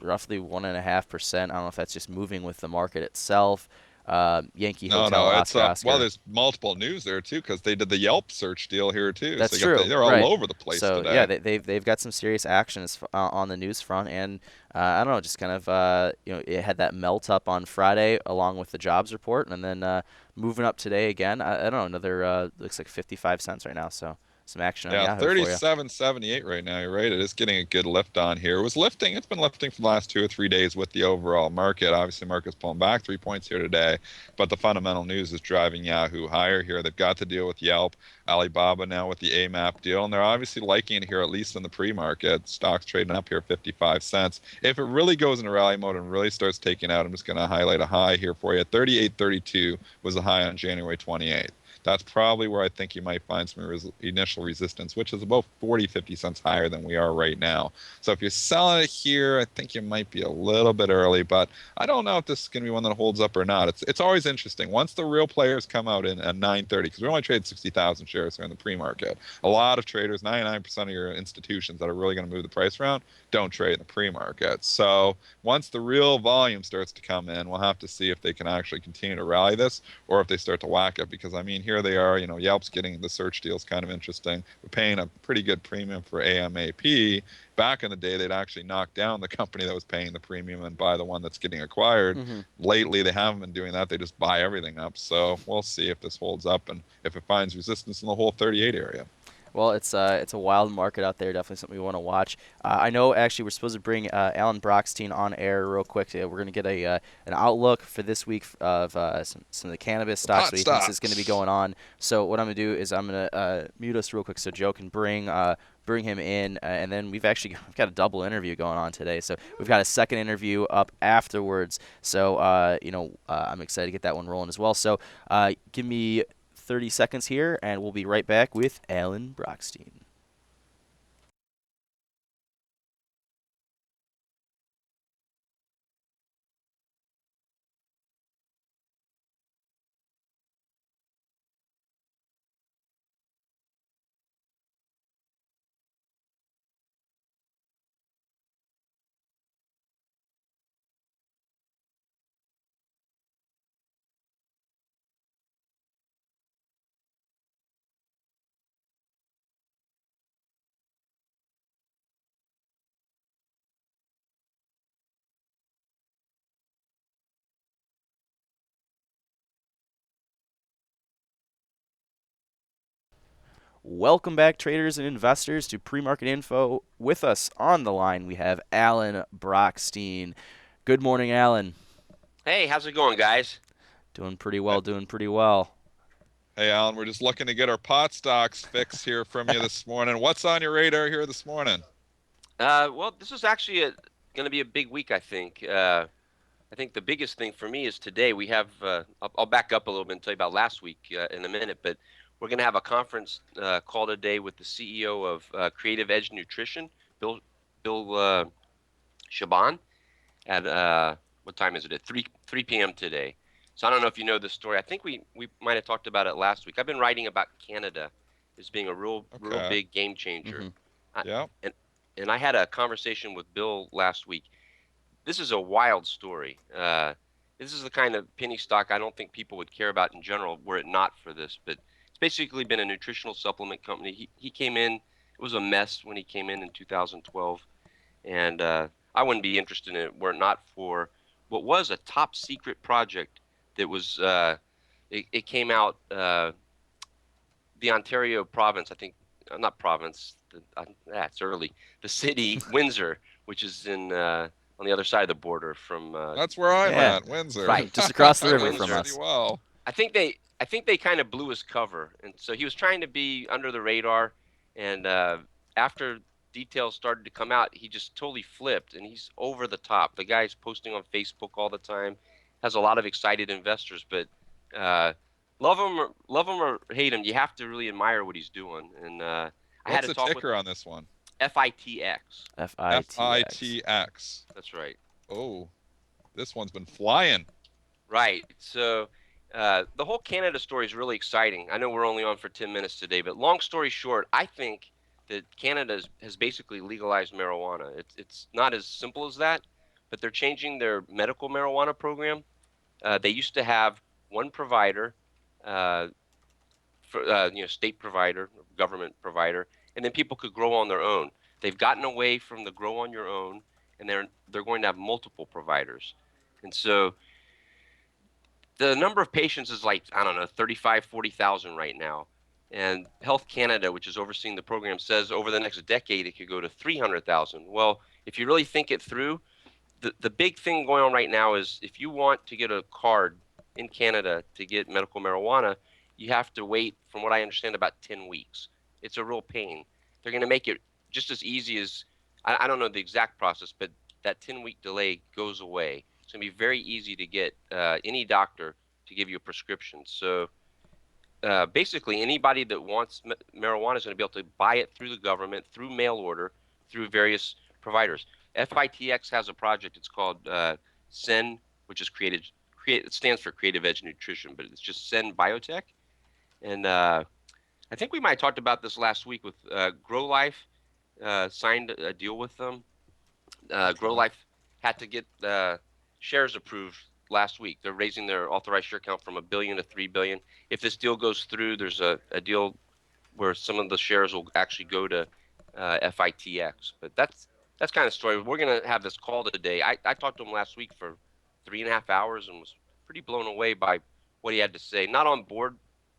roughly 1.5%. I don't know if that's just moving with the market itself. Yankee Hotel, No, it's Oscar, Oscar. well, there's multiple news there too because they did the Yelp search deal here too. That's so true. they're all Right. over the place So today. yeah, they've got some serious actions on the news front, and I don't know, just kind of it had that melt up on Friday along with the jobs report, and then moving up today again. I don't know, another looks like 55 cents right now. So some action on Yeah, Yahoo for you. 37.78 right now. You're right. It is getting a good lift on here. It was lifting. It's been lifting for the last 2 or 3 days with the overall market. Obviously, market's pulling back 3 points here today, but the fundamental news is driving Yahoo higher here. They've got to deal with Yelp, Alibaba now with the AMAP deal, and they're obviously liking it here, at least in the pre-market. Stock's trading up here 55 cents. If it really goes into rally mode and really starts taking out, I'm just going to highlight a high here for you. 38.32 was the high on January 28th. That's probably where I think you might find some initial resistance, which is about 50 cents higher than we are right now. So if you're selling it here, I think you might be a little bit early, but I don't know if this is going to be one that holds up or not. It's always interesting. Once the real players come out at 9:30, because we only trade 60,000 shares here in the pre-market, a lot of traders, 99% of your institutions that are really going to move the price around, don't trade in the pre-market. So once the real volume starts to come in, we'll have to see if they can actually continue to rally this or if they start to whack it, because here they are, Yelp's getting the search deals kind of interesting. We're paying a pretty good premium for AMAP. Back in the day, they'd actually knock down the company that was paying the premium and buy the one that's getting acquired. Lately, they haven't been doing that. They just buy everything up. So we'll see if this holds up and if it finds resistance in the whole 38 area. Well, it's a wild market out there. Definitely something we want to watch. I know actually we're supposed to bring Alan Brockstein on air real quick. We're going to get an outlook for this week of some of the cannabis stocks. What he thinks is going to be going on. So what I'm going to do is I'm going to mute us real quick so Joe can bring him in, and then we've got a double interview going on today. So we've got a second interview up afterwards. So I'm excited to get that one rolling as well. So give me 30 seconds here, and we'll be right back with Alan Brockstein. Welcome back, traders and investors, to Pre-Market Info. With us on the line, we have Alan Brockstein. Good morning, Alan. Hey, how's it going, guys? Doing pretty Hey, well, doing pretty well. hey, Alan, we're just looking to get our pot stocks fixed here from you this morning. What's on your radar here this morning? Well, this is actually going to be a big week, I think. I think the biggest thing for me is today we have, I'll back up a little bit and tell you about last week in a minute, but we're going to have a conference call today with the CEO of Creative Edge Nutrition, Bill Shaban, at what time is it? At 3 p.m. today. So I don't know if you know this story. I think we might have talked about it last week. I've been writing about Canada as being a real Okay. big game changer. Hmm. I, Yeah. and and I had a conversation with Bill last week. This is a wild story. This is the kind of penny stock I don't think people would care about in general were it not for this. But it's basically been a nutritional supplement company. He came in. It was a mess when he came in 2012, and I wouldn't be interested in it were it not for what was a top secret project that was. It came out. The Ontario province, I think, not province. It's early. The city Windsor, which is in on the other side of the border from That's where I'm Yeah, at, Windsor. right. just across the I know river it from Windsor. pretty us. well. I think they kind of blew his cover, and so he was trying to be under the radar. And after details started to come out, he just totally flipped, and he's over the top. The guy's posting on Facebook all the time, has a lot of excited investors, but uh, love him or hate him, you have to really admire what he's doing. And I had What's a the talk with ticker on this one? FITX. FITX. FITX. That's right. Oh, this one's been flying. Right. So the whole Canada story is really exciting. I know we're only on for 10 minutes today, but long story short, I think that Canada has basically legalized marijuana. It's not as simple as that, but they're changing their medical marijuana program. They used to have one provider, uh, state provider, government provider, and then people could grow on their own. They've gotten away from the grow on your own, and they're going to have multiple providers. And so the number of patients is like, I don't know, 35, 40,000 right now. And Health Canada, which is overseeing the program, says over the next decade it could go to 300,000. Well, if you really think it through, the big thing going on right now is if you want to get a card in Canada to get medical marijuana, you have to wait, from what I understand, about 10 weeks. It's a real pain. They're going to make it just as easy as, I don't know the exact process, but that 10-week delay goes away. It's going to be very easy to get any doctor to give you a prescription. So basically, anybody that wants marijuana is going to be able to buy it through the government, through mail order, through various providers. FITX has a project. It's called SEN, which is it stands for Creative Edge Nutrition, but it's just SEN Biotech. And I think we might have talked about this last week with Grow Life. Signed a deal with them. Grow Okay. Life had to get shares approved last week. They're raising their authorized share count from a billion to 3 billion. If this deal goes through, there's a deal where some of the shares will actually go to FITX. But that's kind of story. We're gonna have this call today. I talked to him last week for 3.5 hours and was pretty blown away by what he had to say. Not on board,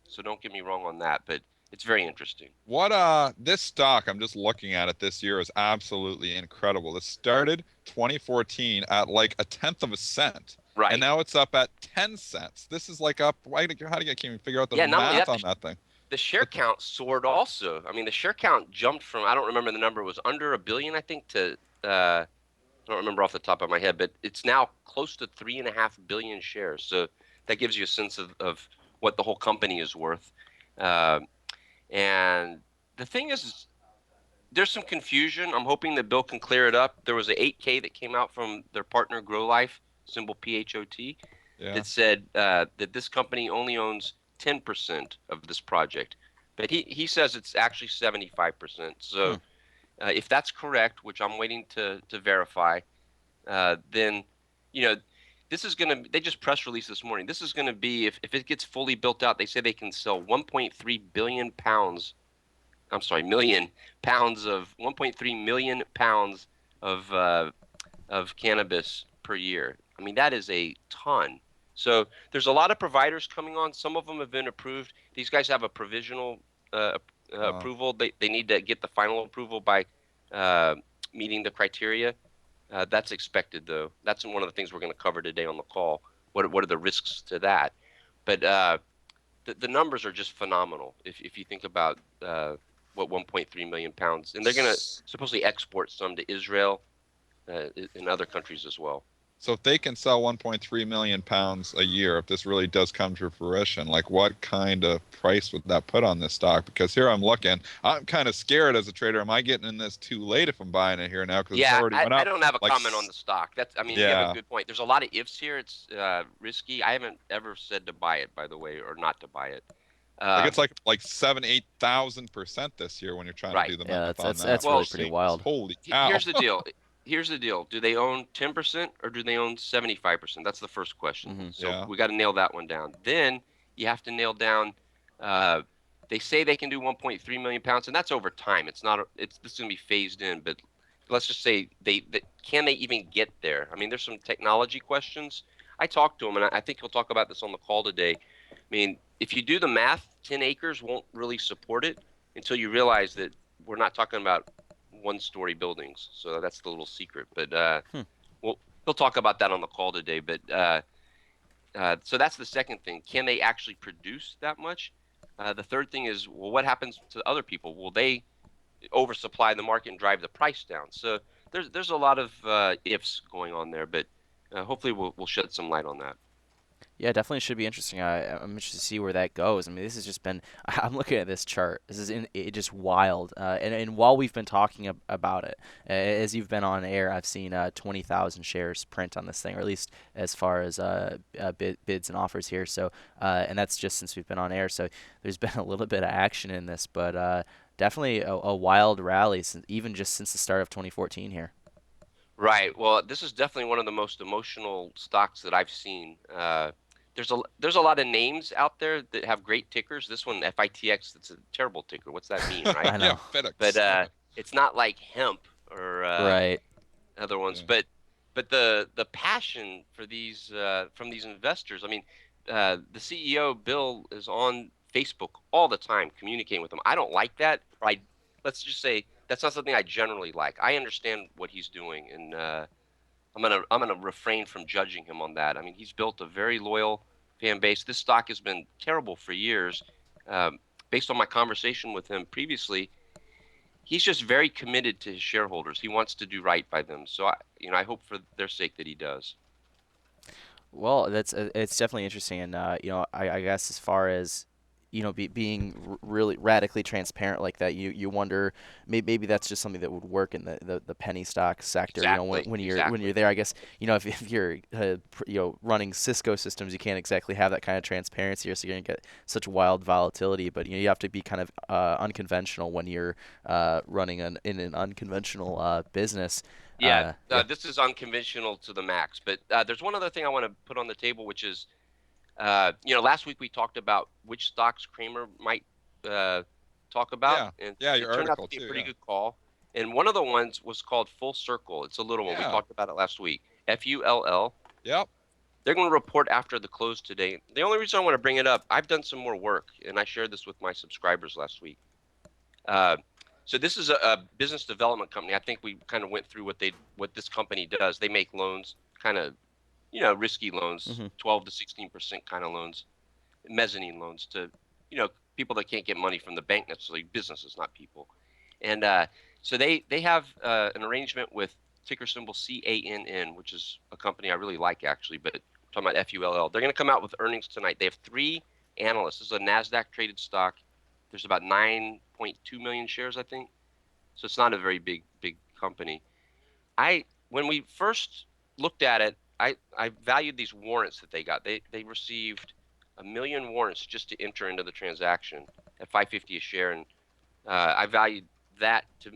so don't get me wrong on that, but it's very interesting. What this stock, I'm just looking at it this year, is absolutely incredible. It started 2014 at like a tenth of a cent, and Right. now it's up at 10 cents. This is like up. How do you can't even figure out the Yeah. Not only math that, on that thing? the share But count soared also. I mean, the share count jumped from, I don't remember the number, it was under a billion, I think, to I don't remember off the top of my head, but it's now close to 3.5 billion shares. So that gives you a sense of what the whole company is worth. Uh, and the thing is, there's some confusion. I'm hoping that Bill can clear it up. There was an 8K that came out from their partner Grow Life, symbol PHOT, Yeah. that said that this company only owns 10% of this project. But he says it's actually 75%. Hmm. So if that's correct, which I'm waiting to verify, then, you know, this is going to, they just press release this morning. This is going to be, if it gets fully built out, they say they can sell 1.3 billion pounds, I'm sorry, million pounds of 1.3 million pounds of cannabis per year. I mean, that is a ton. So there's a lot of providers coming on. Some of them have been approved. These guys have a provisional uh, Wow. approval. They need to get the final approval by uh, meeting the criteria. That's expected, though. That's one of the things we're going to cover today on the call. What are the risks to that? But the numbers are just phenomenal. If you think about what 1.3 million pounds, and they're going to supposedly export some to Israel in other countries as well. So if they can sell 1.3 million pounds a year, if this really does come to fruition, like what kind of price would that put on this stock? Because here I'm looking, I'm kind of scared as a trader. Am I getting in this too late if I'm buying it here now? Because it's Yeah, already went I up. don't have a Like, comment on the stock. That's, I mean, you have a yeah, good point. There's a lot of ifs here. It's risky. I haven't ever said to buy it, by the way, or not to buy it. like Uh, it's like 7, 8,000% this year when you're trying to right. do the Yeah, math that's on that's that. that's Well, really Which pretty seems, wild. holy cow. here's the deal. Here's the deal. Do they own 10% or do they own 75%? That's the first question. Hmm. So Yeah. we got to nail that one down. Then you have to nail down. Uh, they say they can do 1.3 million pounds, and that's over time. It's not. It's this is going to be phased in, but let's just say can they even get there? I mean, there's some technology questions. I talked to him, and I think he'll talk about this on the call today. I mean, if you do the math, 10 acres won't really support it until you realize that we're not talking about one-story buildings. So that's the little secret. But Hmm. he'll talk about that on the call today. But so that's the second thing. Can they actually produce that much? The third thing is, well, what happens to other people? Will they oversupply the market and drive the price down? So there's a lot of ifs going on there, but hopefully we'll shed some light on that. Yeah, definitely should be interesting. I'm interested to see where that goes. I mean, this has just been. I'm looking at this chart. This is just wild. And while we've been talking about it, as you've been on air, I've seen 20,000 shares print on this thing, or at least as far as bids and offers here. So, and that's just since we've been on air. So there's been a little bit of action in this, but definitely a wild rally, even just since the start of 2014 here. Right. Well, this is definitely one of the most emotional stocks that I've seen. There's a lot of names out there that have great tickers. This one, FITX, that's a terrible ticker. What's that mean, right? I Yeah, know. But FedEx. it's not like hemp or Right. other ones. Yeah. But the passion for these from these investors. I mean, the CEO Bill is on Facebook all the time communicating with them. I don't like that. Or let's just say that's not something I generally like. I understand what he's doing, and I'm gonna refrain from judging him on that. I mean, he's built a very loyal fan base. This stock has been terrible for years. Um, Based on my conversation with him previously, he's just very committed to his shareholders. He wants to do right by them. So I hope for their sake that he does. Well, that's it's definitely interesting, and I guess as far as being really radically transparent like that, you wonder maybe that's just something that would work in the penny stock sector. Exactly. When you're Exactly. there, I guess if you're running Cisco systems, you can't exactly have that kind of transparency, or so you're gonna get such wild volatility. But you have to be kind of unconventional when you're running in an unconventional business. Yeah, Yeah. this is unconventional to the max. But there's one other thing I want to put on the table, which is, last week we talked about which stocks Kramer might talk about, Yeah. and Yeah, it your turned out article to be a too. pretty Yeah. good call. And one of the ones was called Full Circle. It's a little one. We Yeah. talked about it last week. FULL. Yep. They're going to report after the close today. The only reason I want to bring it up, I've done some more work, and I shared this with my subscribers last week. Uh, so this is a business development company. I think we kind of went through what this company does. They make loans, kind of risky loans, Hmm. 12 to 16% kind of loans, mezzanine loans to people that can't get money from the bank necessarily, businesses, not people. And so they have an arrangement with ticker symbol CANN, which is a company I really like actually, but I'm talking about FULL. They're going to come out with earnings tonight. They have three Analyst. This is a Nasdaq traded stock. There's about 9.2 million shares, I think. So it's not a very big company. When we first looked at it, I valued these warrants that they got. They received 1 million warrants just to enter into the transaction at 550 a share, and I valued that to.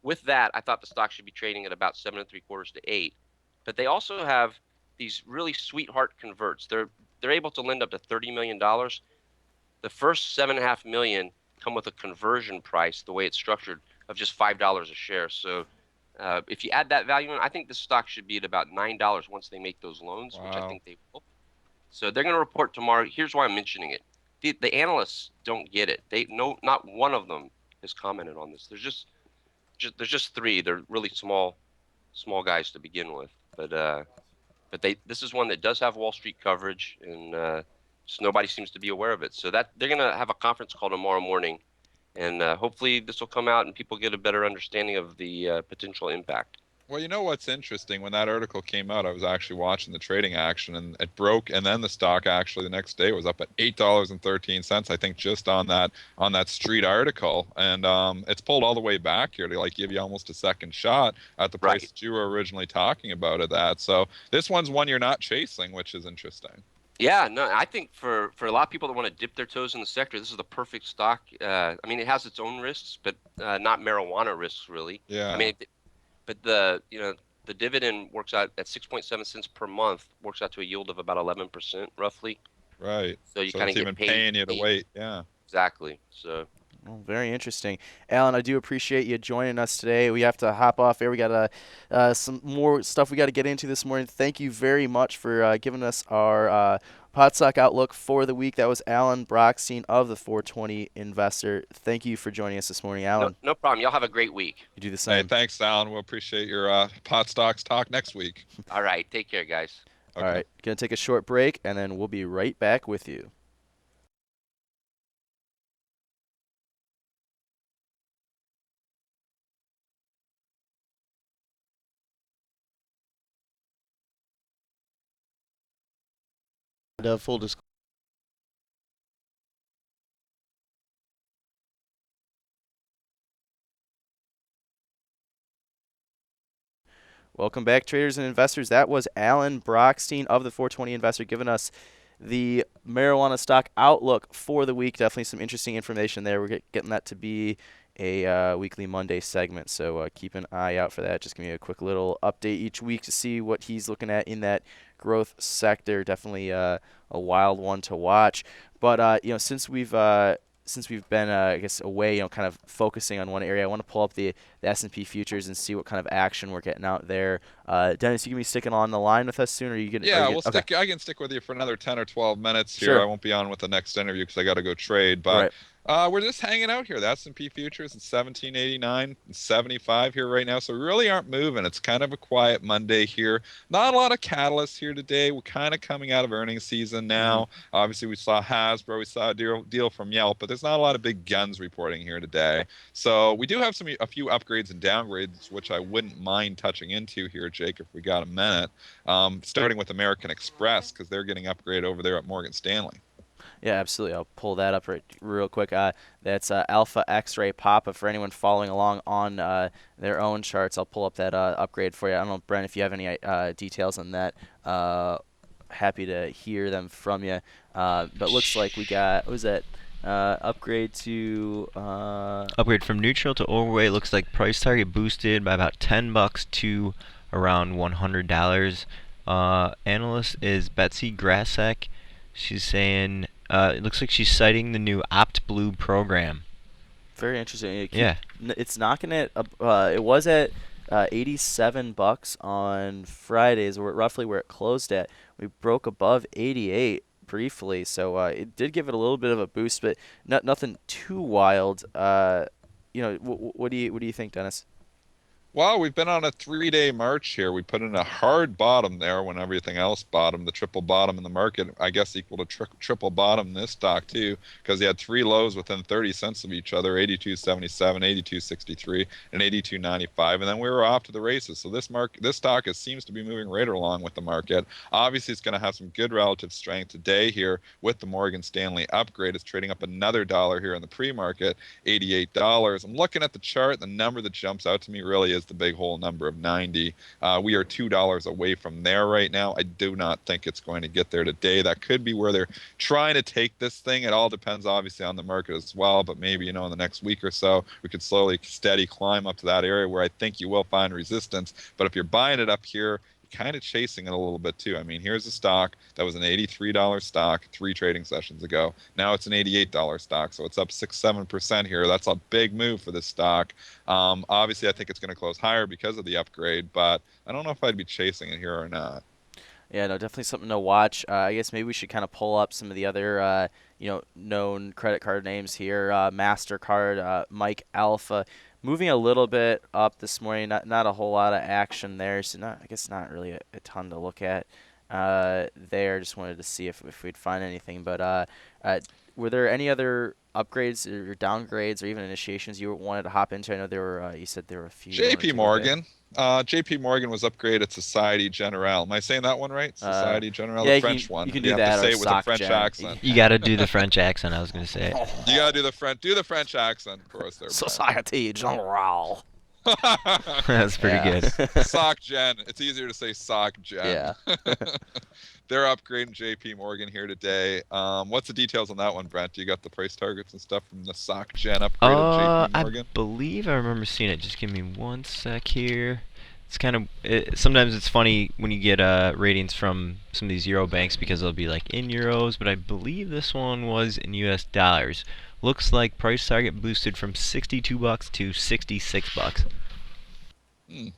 With that, I thought the stock should be trading at about 7.75 to 8. But they also have these really sweetheart converts. They're able to lend up to $30 million. The first 7.5 million come with a conversion price, the way it's structured, of just $5 a share. So if you add that value in, I think the stock should be at about $9 once they make those loans, which I Wow. think they will. So they're going to report tomorrow. Here's why I'm mentioning it. The analysts don't get it. Not one of them has commented on this. There's just three. They're really small guys to begin with. But this is one that does have Wall Street coverage, and just nobody seems to be aware of it. So that they're going to have a conference call tomorrow morning, and hopefully this will come out and people get a better understanding of the potential impact. Well, you know what's interesting? When that article came out, I was actually watching the trading action, and it broke, and then the stock actually the next day was up at $8.13. I think just on that street article, and it's pulled all the way back here to like give you almost a second shot at the price Right. that you were originally talking about it at. So this one's one you're not chasing, which is interesting. Yeah, no, I think for a lot of people that want to dip their toes in the sector, this is the perfect stock. I mean, it has its own risks, but not marijuana risks really. I Yeah, mean, but the dividend works out at 6.7 cents per month, works out to a yield of about 11% roughly. right. So you So kind it's of get even paid. paying you to wait. Yeah. Exactly. So Well, very interesting. Alan, I do appreciate you joining us today. We have to hop off here. We got some more stuff we got to get into this morning. Thank you very much for giving us our pot stock outlook for the week. That was Alan Brockstein of the 420 Investor. Thank you for joining us this morning, Alan. no problem. Y'all have a great week. You do the Hey, same. thanks, Alan. We'll appreciate your pot stocks talk next week. All right. Take care, guys. All Okay. right, gonna take a short break, and then we'll be right back with you. Full disclosure. Welcome back, traders and investors. That was Alan Brockstein of the 420 Investor giving us the marijuana stock outlook for the week. Definitely some interesting information there. We're getting that to be a weekly Monday segment, so keep an eye out for that. Just give me a quick little update each week to see what he's looking at in that growth sector. Definitely a wild one to watch. But since we've been, I guess, away, kind of focusing on one area, I want to pull up the S&P futures and see what kind of action we're getting out there. Dennis, you gonna be sticking on the line with us soon, or are you gonna? Yeah, Okay, I can stick with you for another 10 or 12 minutes here. I sure. won't be on with the next interview because I got to go trade. But Right. we're just hanging out here. The S&P futures at 1789 and 75 here right now. So we really aren't moving. It's kind of a quiet Monday here. Not a lot of catalysts here today. We're kind of coming out of earnings season Mm-hmm. now. Obviously, we saw Hasbro. We saw a deal from Yelp, but there's not a lot of big guns reporting here today. So we do have a few upgrades and downgrades, which I wouldn't mind touching into here, Jake, if we got a minute. Starting with American Express because they're getting upgrade over there at Morgan Stanley. Yeah, absolutely. I'll pull that up real quick. That's Alpha X-Ray Papa for anyone following along on their own charts. I'll pull up that upgrade for you. I don't know, Brent, if you have any details on that. Happy to hear them from you. But looks like we got, what was that? Upgrade to Upgrade from neutral to overweight. Looks like price target boosted by about $10 to around $100. Analyst is Betsy Grasek. She's saying it looks like she's citing the new OptBlue program. very interesting. Yeah. It's knocking it up. It was at $87 on Fridays, or roughly where it closed at. We broke above 88 briefly, so it did give it a little bit of a boost, but nothing too wild. What do you think, Dennis? Well, we've been on a 3-day march here. We put in a hard bottom there when everything else bottomed. The triple bottom in the market, I guess, equal to triple bottom in this stock too, because you had three lows within 30 cents of each other: 82.77, 82.63, and 82.95, and then we were off to the races. So this stock seems to be moving right along with the market. Obviously, it's going to have some good relative strength today here with the Morgan Stanley upgrade. It's trading up another dollar here in the pre-market, $88. I'm looking at the chart. The number that jumps out to me really is the big whole number of 90. We are $2 away from there right now. I do not think it's going to get there today. That could be where they're trying to take this thing. It all depends, obviously, on the market as well. But maybe, in the next week or so, we could slowly, steady climb up to that area where I think you will find resistance. But if you're buying it up here, kind of chasing it a little bit too. I mean, here's a stock that was an $83 stock 3 trading sessions ago. Now it's an $88 stock, so it's up 6-7% here. That's a big move for this stock. Obviously, I think it's going to close higher because of the upgrade, but I don't know if I'd be chasing it here or not. Yeah, no, definitely something to watch. I guess maybe we should kind of pull up some of the other, known credit card names here. Mastercard, Mike Alpha, moving a little bit up this morning. Not a whole lot of action there, so I guess not really a ton to look at there. Just wanted to see if we'd find anything. But were there any other upgrades or downgrades or even initiations you wanted to hop into? I know there were. You said there were a few you wanted JP to look at. Morgan. JP Morgan was upgraded Society Generale. Am I saying that one right? Uh, Society Generale, the yeah, French you one. can You do have to that or say it with a sock French gen. accent. You got to do the French accent. I was gonna say. You gotta do the French accent, of course, there, Brent. Society Generale. That's pretty Yeah. good. Sock Gen. It's easier to say Sock Gen. Yeah. They're upgrading JP Morgan here today. What's the details on that one, Brent? You got the price targets and stuff from the Sock Gen upgrade of JP I Morgan? believe I remember seeing it. Just give me one sec here. It's kind of sometimes it's funny when you get ratings from some of these Euro banks because they'll be like in euros, but I believe this one was in US dollars. Looks like price target boosted from $62 to $66. Hmm.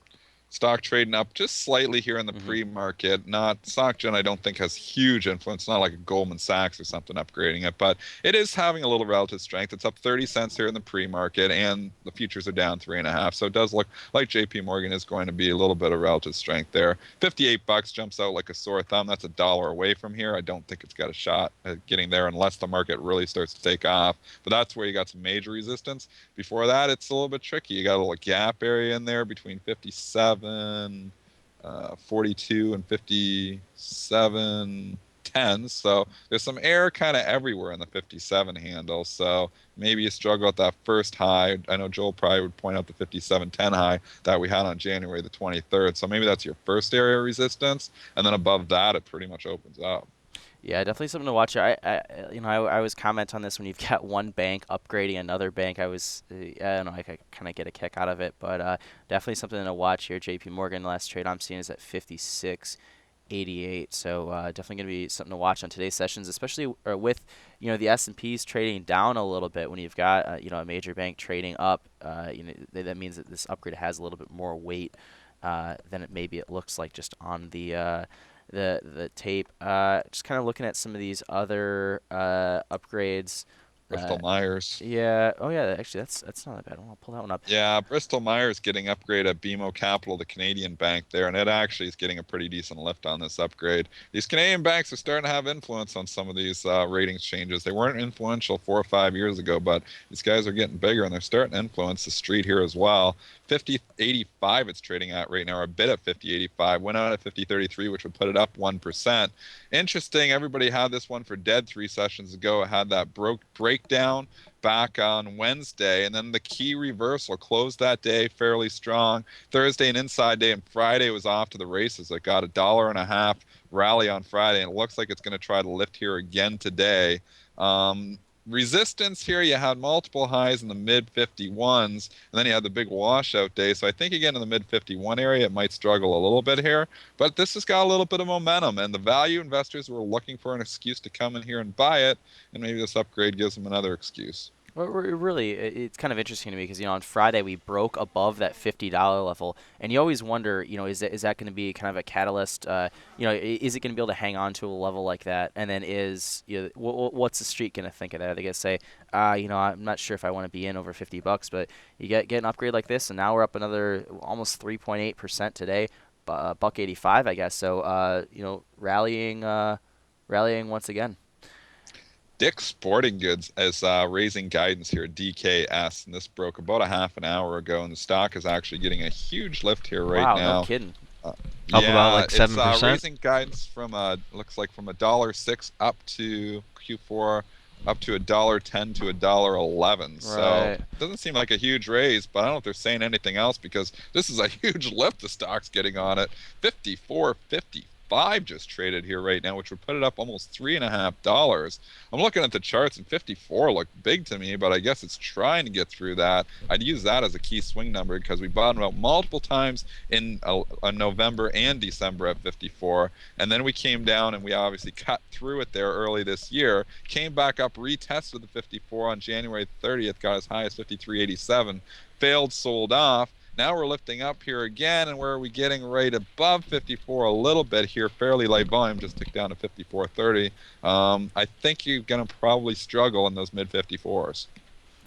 Stock trading up just slightly here in the hmm pre-market. Not SocGen, I don't think has huge influence. Not like a Goldman Sachs or something upgrading it, but it is having a little relative strength. It's up 30 cents here in the pre-market, and the futures are down 3.5. So it does look like J.P. Morgan is going to be a little bit of relative strength there. $58 jumps out like a sore thumb. That's a dollar away from here. I don't think it's got a shot at getting there unless the market really starts to take off. But that's where you got some major resistance. Before that, it's a little bit tricky. You got a little gap area in there between 57, 42, and 57.10. So there's some air kind of everywhere in the 57 handle. So maybe you struggle at that first high. I know Joel probably would point out the 57.10 high that we had on January the 23rd. So maybe that's your first area of resistance. And then above that, it pretty much opens up. Yeah, definitely something to watch. I always comment on this when you've got one bank upgrading another bank. I don't know, I kind of get a kick out of it, but definitely something to watch here. J.P. Morgan, last trade I'm seeing is at 56.88, so definitely going to be something to watch on today's sessions, especially with the S&P's trading down a little bit. When you've got a major bank trading up, that means that this upgrade has a little bit more weight than it looks like just on the tape. Just kind of looking at some of these other upgrades. Bristol Myers. Yeah. Oh yeah. Actually, that's not a bad one. I'll pull that one up. Yeah, Bristol Myers getting upgrade at BMO Capital, the Canadian bank there, and it actually is getting a pretty decent lift on this upgrade. These Canadian banks are starting to have influence on some of these ratings changes. They weren't influential 4 or 5 years ago, but these guys are getting bigger, and they're starting to influence the street here as well. 50.85 it's trading at right now, or a bit at 50.85. Went out at 50.33, which would put it up 1%. Interesting, everybody had this one for dead 3 sessions ago. It had that breakdown back on Wednesday, and then the key reversal closed that day fairly strong. Thursday an inside day, and Friday was off to the races. It got $1.50 rally on Friday, and it looks like it's going to try to lift here again today. Resistance here, you had multiple highs in the mid 51s, and then you had the big washout day. So I think again in the mid 51 area, it might struggle a little bit here, but this has got a little bit of momentum, and the value investors were looking for an excuse to come in here and buy it, and maybe this upgrade gives them another excuse. Really, it's kind of interesting to me because on Friday we broke above that $50 level, and you always wonder, is that going to be kind of a catalyst? Is it going to be able to hang on to a level like that? And then what's the street going to think of that? Are they going to say, I'm not sure if I want to be in over $50, but you get an upgrade like this, and now we're up another almost 3.8% today, buck 85, I guess. So rallying once again. Dick's Sporting Goods is raising guidance here, DKS, and this broke about a half an hour ago, and the stock is actually getting a huge lift here right Wow, no now. kidding. Uh, Up about yeah, like it's 7%. raising guidance from looks like from $1.06 up to Q4 up to $1.10 to $1.11. So Right. doesn't seem like a huge raise, but I don't know if they're saying anything else because this is a huge lift the stock's getting on it. 54.55 just traded here right now, which would put it up almost $3.50. I'm looking at the charts and 54 look big to me, but I guess it's trying to get through that. I'd use that as a key swing number because we bottomed out multiple times in November and December at 54, and then we came down and we obviously cut through it there early this year, came back up, retested the 54 on January 30th, got as high as 53.87, failed, sold off. Now we're lifting up here again, and where are we getting right above 54 a little bit here? Fairly light volume, just ticked down to 54.30. I think you're going to probably struggle in those mid 54s.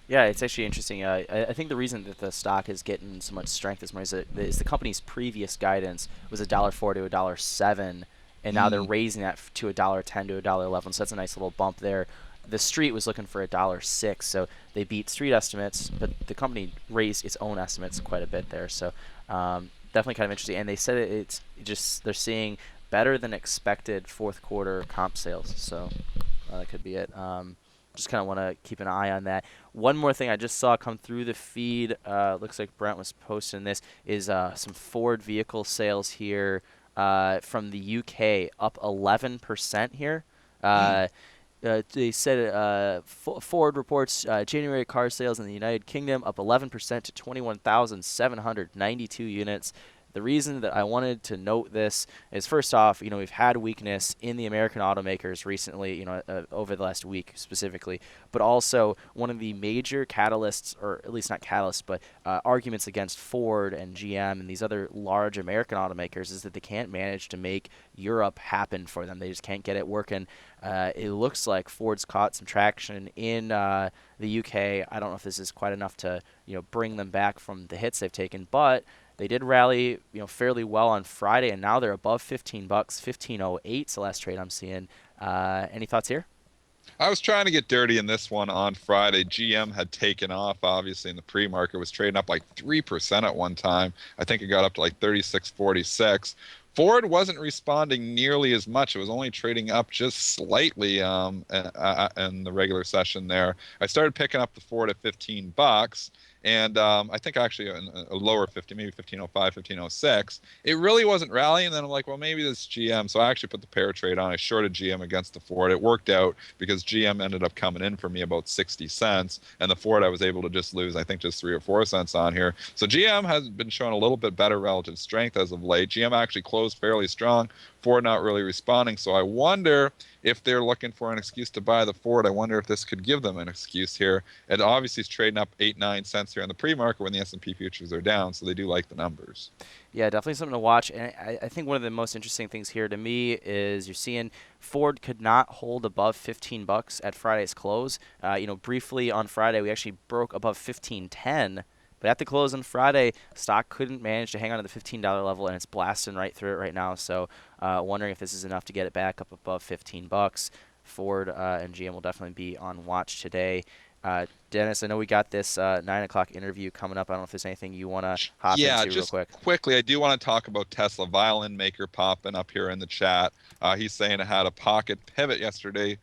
Yeah, it's actually interesting. I think the reason that the stock is getting so much strength this morning is the company's previous guidance was $1.04 to $1.07, and now they're Mm. raising that to $1.10 to $1.11. So that's a nice little bump there. The street was looking for $1.06, so they beat street estimates, but the company raised its own estimates quite a bit there. So definitely kind of interesting. And they said it's just they're seeing better than expected fourth quarter comp sales. So that could be it. Just kind of want to keep an eye on that. One more thing I just saw come through the feed, looks like Brent was posting this, is some Ford vehicle sales here from the UK, up 11% here. Mm. Uh, they said Ford reports January car sales in the United Kingdom up 11% to 21,792 units. The reason that I wanted to note this is first off, we've had weakness in the American automakers recently, over the last week specifically, but also one of the major catalysts, or at least not catalysts, but arguments against Ford and GM and these other large American automakers is that they can't manage to make Europe happen for them. They just can't get it working. It looks like Ford's caught some traction in the UK. I don't know if this is quite enough to bring them back from the hits they've taken, but they did rally fairly well on Friday, and now they're above 15 bucks. 15.08 is the last trade I'm seeing. Any thoughts here? I was trying to get dirty in this one on Friday. GM had taken off, obviously, in the pre-market, was trading up like 3% at one time. I think it got up to like 36.46. Ford wasn't responding nearly as much. It was only trading up just slightly in the regular session there. I started picking up the Ford at 15 bucks. And I think actually a lower 50, maybe 1505, 1506. It really wasn't rallying. And then I'm like, well, maybe this is GM. So I actually put the pair trade on. I shorted GM against the Ford. It worked out because GM ended up coming in for me about 60 cents. And the Ford I was able to just lose, I think, just 3 or 4 cents on here. So GM has been showing a little bit better relative strength as of late. GM actually closed fairly strong. Ford not really responding. So I wonder if they're looking for an excuse to buy the Ford. I wonder if this could give them an excuse here. It obviously is trading up 8-9 cents here on the pre-market when the S&P futures are down, so they do like the numbers. Yeah, definitely something to watch. And I think one of the most interesting things here to me is you're seeing Ford could not hold above 15 bucks at Friday's close. Briefly on Friday, we actually broke above 15.10. But at the close on Friday, stock couldn't manage to hang on to the $15 level, and it's blasting right through it right now. So, wondering if this is enough to get it back up above 15 bucks. Ford and GM will definitely be on watch today. Dennis, I know we got this 9 o'clock interview coming up. I don't know if there's anything you want to hop Yeah, into real just quick. quickly, I do want to talk about Tesla. Violin maker popping up here in the chat. He's saying it had a pocket pivot yesterday.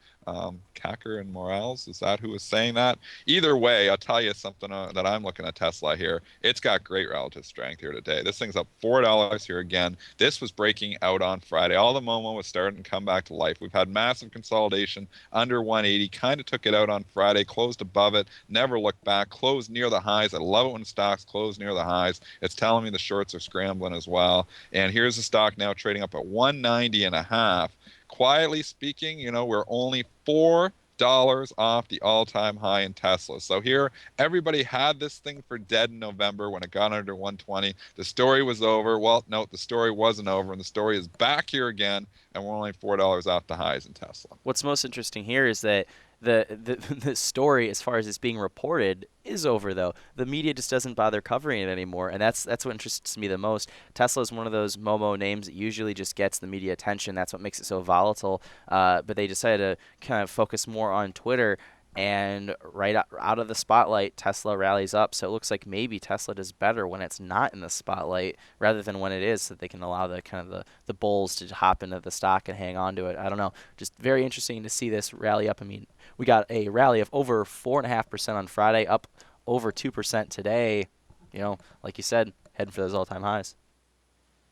Kacker and Morales, is that who was saying that? Either way, I'll tell you something that I'm looking at Tesla here. It's got great relative strength here today. This thing's up $4 here again. This was breaking out on Friday. All the momentum was starting to come back to life. We've had massive consolidation under 180. Kind of took it out on Friday, closed above it, never looked back, closed near the highs. I love it when stocks close near the highs. It's telling me the shorts are scrambling as well. And here's the stock now trading up at 190 and a half. Quietly speaking, we're only 4 off the all-time high in Tesla. So here, everybody had this thing for dead in November when it got under 120. The story was over. Well, no, the story wasn't over, and the story is back here again, and we're only $4 off the highs in Tesla. What's most interesting here is that the story, as far as it's being reported, is over though. The media just doesn't bother covering it anymore, and that's what interests me the most. Tesla is one of those Momo names that usually just gets the media attention. That's what makes it so volatile. But they decided to kind of focus more on Twitter. And right out of the spotlight, Tesla rallies up. So it looks like maybe Tesla does better when it's not in the spotlight rather than when it is, so that they can allow the kind of the bulls to hop into the stock and hang on to it. I don't know. Just very interesting to see this rally up. I mean, we got a rally of over 4.5% on Friday, up over 2% today. You know, like you said, heading for those all-time highs.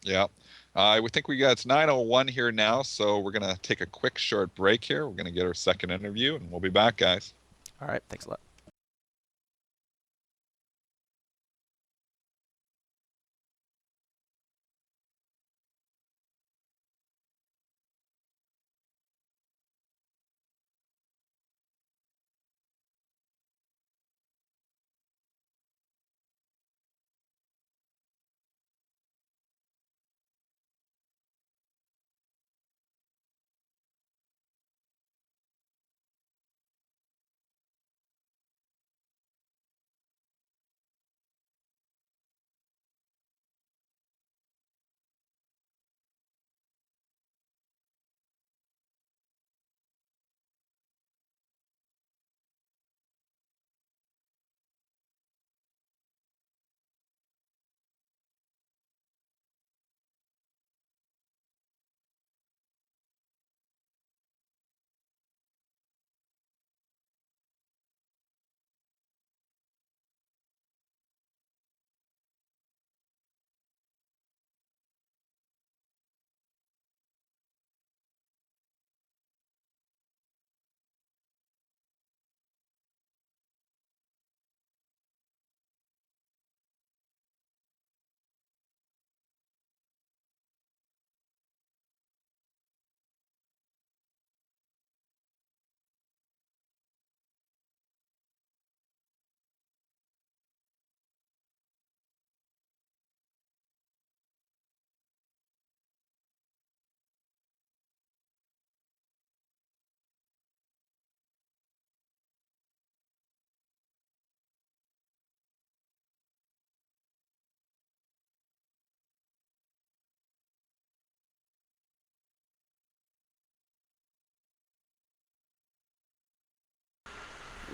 Yeah. We think we got it's 9:01 here now, so we're gonna take a quick short break here. We're gonna get our second interview, and we'll be back, guys. All right. Thanks a lot.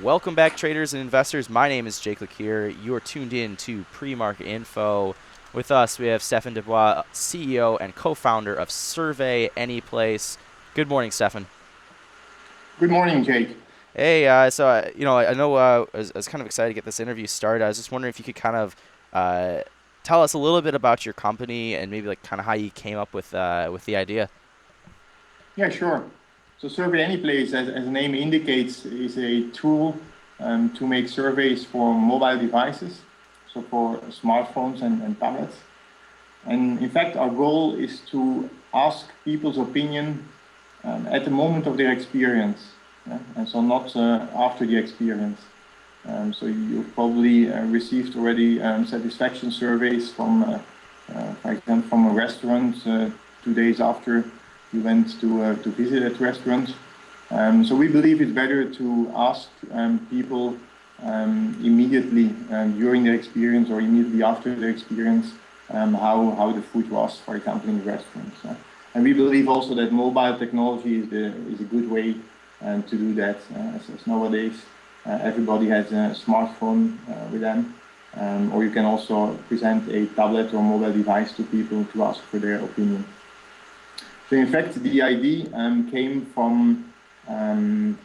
Welcome back, traders and investors. My name is Jake Lakier. You are tuned in to Pre-Market Info. With us, we have Stefan Dubois, CEO and co-founder of Survey Anyplace. Good morning, Stefan. Good morning, Jake. Hey, I know I was kind of excited to get this interview started. I was just wondering if you could kind of tell us a little bit about your company and maybe like kind of how you came up with the idea. Yeah, sure. So Survey Anyplace, as the name indicates, is a tool to make surveys for mobile devices, so for smartphones and tablets. And in fact, our goal is to ask people's opinion at the moment of their experience, and so not after the experience. So you've probably received already satisfaction surveys from, for example, from a restaurant 2 days after you went to visit that restaurant. So we believe it's better to ask people immediately during their experience or immediately after their experience how the food was, for example, in the restaurant. And we believe also that mobile technology is a good way to do that, as nowadays everybody has a smartphone with them, or you can also present a tablet or mobile device to people to ask for their opinion. So in fact, the idea came from, I'm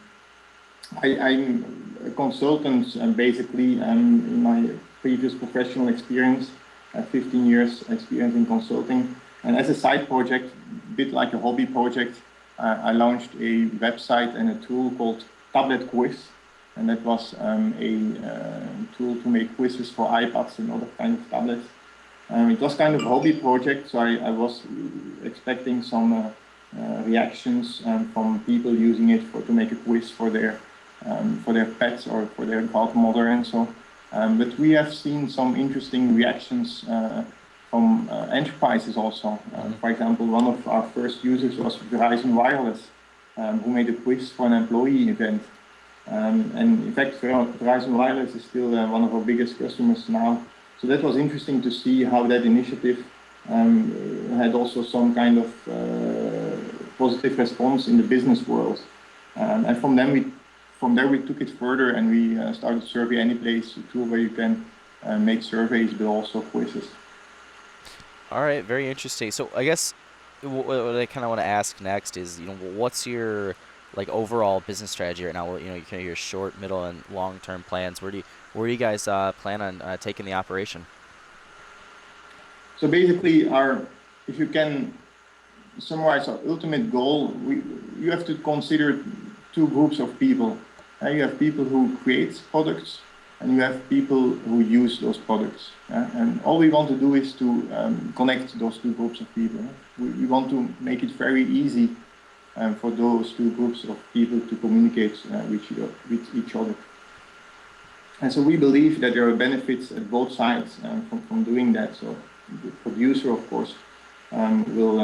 a consultant basically in my previous professional experience, 15 years experience in consulting. And as a side project, a bit like a hobby project, I launched a website and a tool called Tablet Quiz. And that was a tool to make quizzes for iPads and other kind of tablets. It was kind of a hobby project, so I was expecting some reactions from people using it to make a quiz for their pets or for their godmother and so. But we have seen some interesting reactions from enterprises also. For example, one of our first users was Verizon Wireless, who made a quiz for an employee event. And in fact, Verizon Wireless is still one of our biggest customers now. So that was interesting to see how that initiative had also some kind of positive response in the business world. And from there we took it further and we started Survey Anyplace, a tool where you can make surveys but also quizzes. All right, very interesting. So I guess what I kind of want to ask next is, what's your like overall business strategy right now? Well, kind of your short, middle, and long-term plans. Where do you guys plan on taking the operation? So basically, if you can summarize our ultimate goal, you have to consider two groups of people. You have people who create products, and you have people who use those products. And all we want to do is to connect those two groups of people. We want to make it very easy for those two groups of people to communicate with each other. And so we believe that there are benefits at both sides from doing that. So the producer, of course, will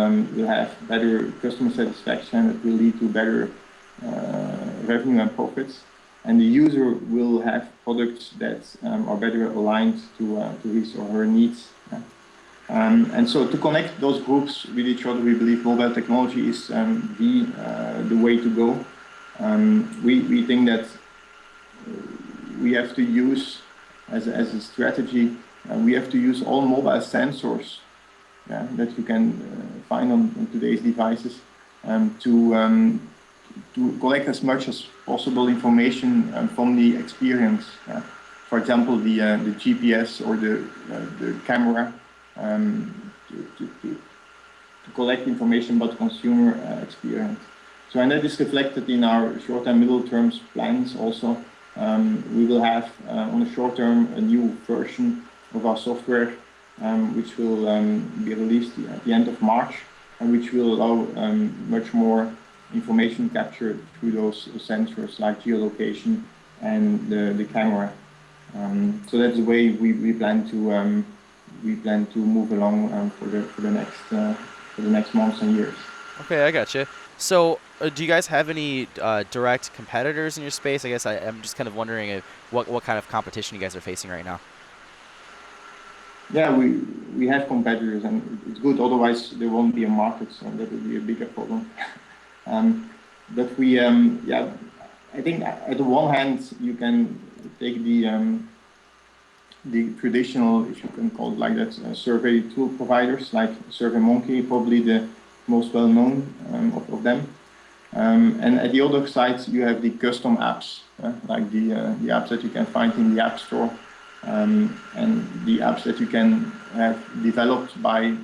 have better customer satisfaction. It will lead to better revenue and profits. And the user will have products that are better aligned to his or her needs. And so to connect those groups with each other, we believe mobile technology is the way to go. We think that we have to use, as a strategy, we have to use all mobile sensors that you can find on today's devices to collect as much as possible information from the experience. For example, the GPS or the camera to collect information about the consumer experience. So, and that is reflected in our short and middle term plans also. We will have on the short term a new version of our software which will be released at the end of March and which will allow much more information captured through those sensors like geolocation and the camera. So that's the way we plan to move along for the next months and years. Okay, I gotcha. So, do you guys have any direct competitors in your space? I guess I'm just kind of wondering what kind of competition you guys are facing right now. Yeah, we have competitors, and it's good. Otherwise, there won't be a market, so that would be a bigger problem. But I think at the one hand, you can take the traditional, if you can call it like that, survey tool providers like SurveyMonkey, probably the most well-known of them. And at the other side, you have the custom apps, like the apps that you can find in the App Store, and the apps that you can have developed by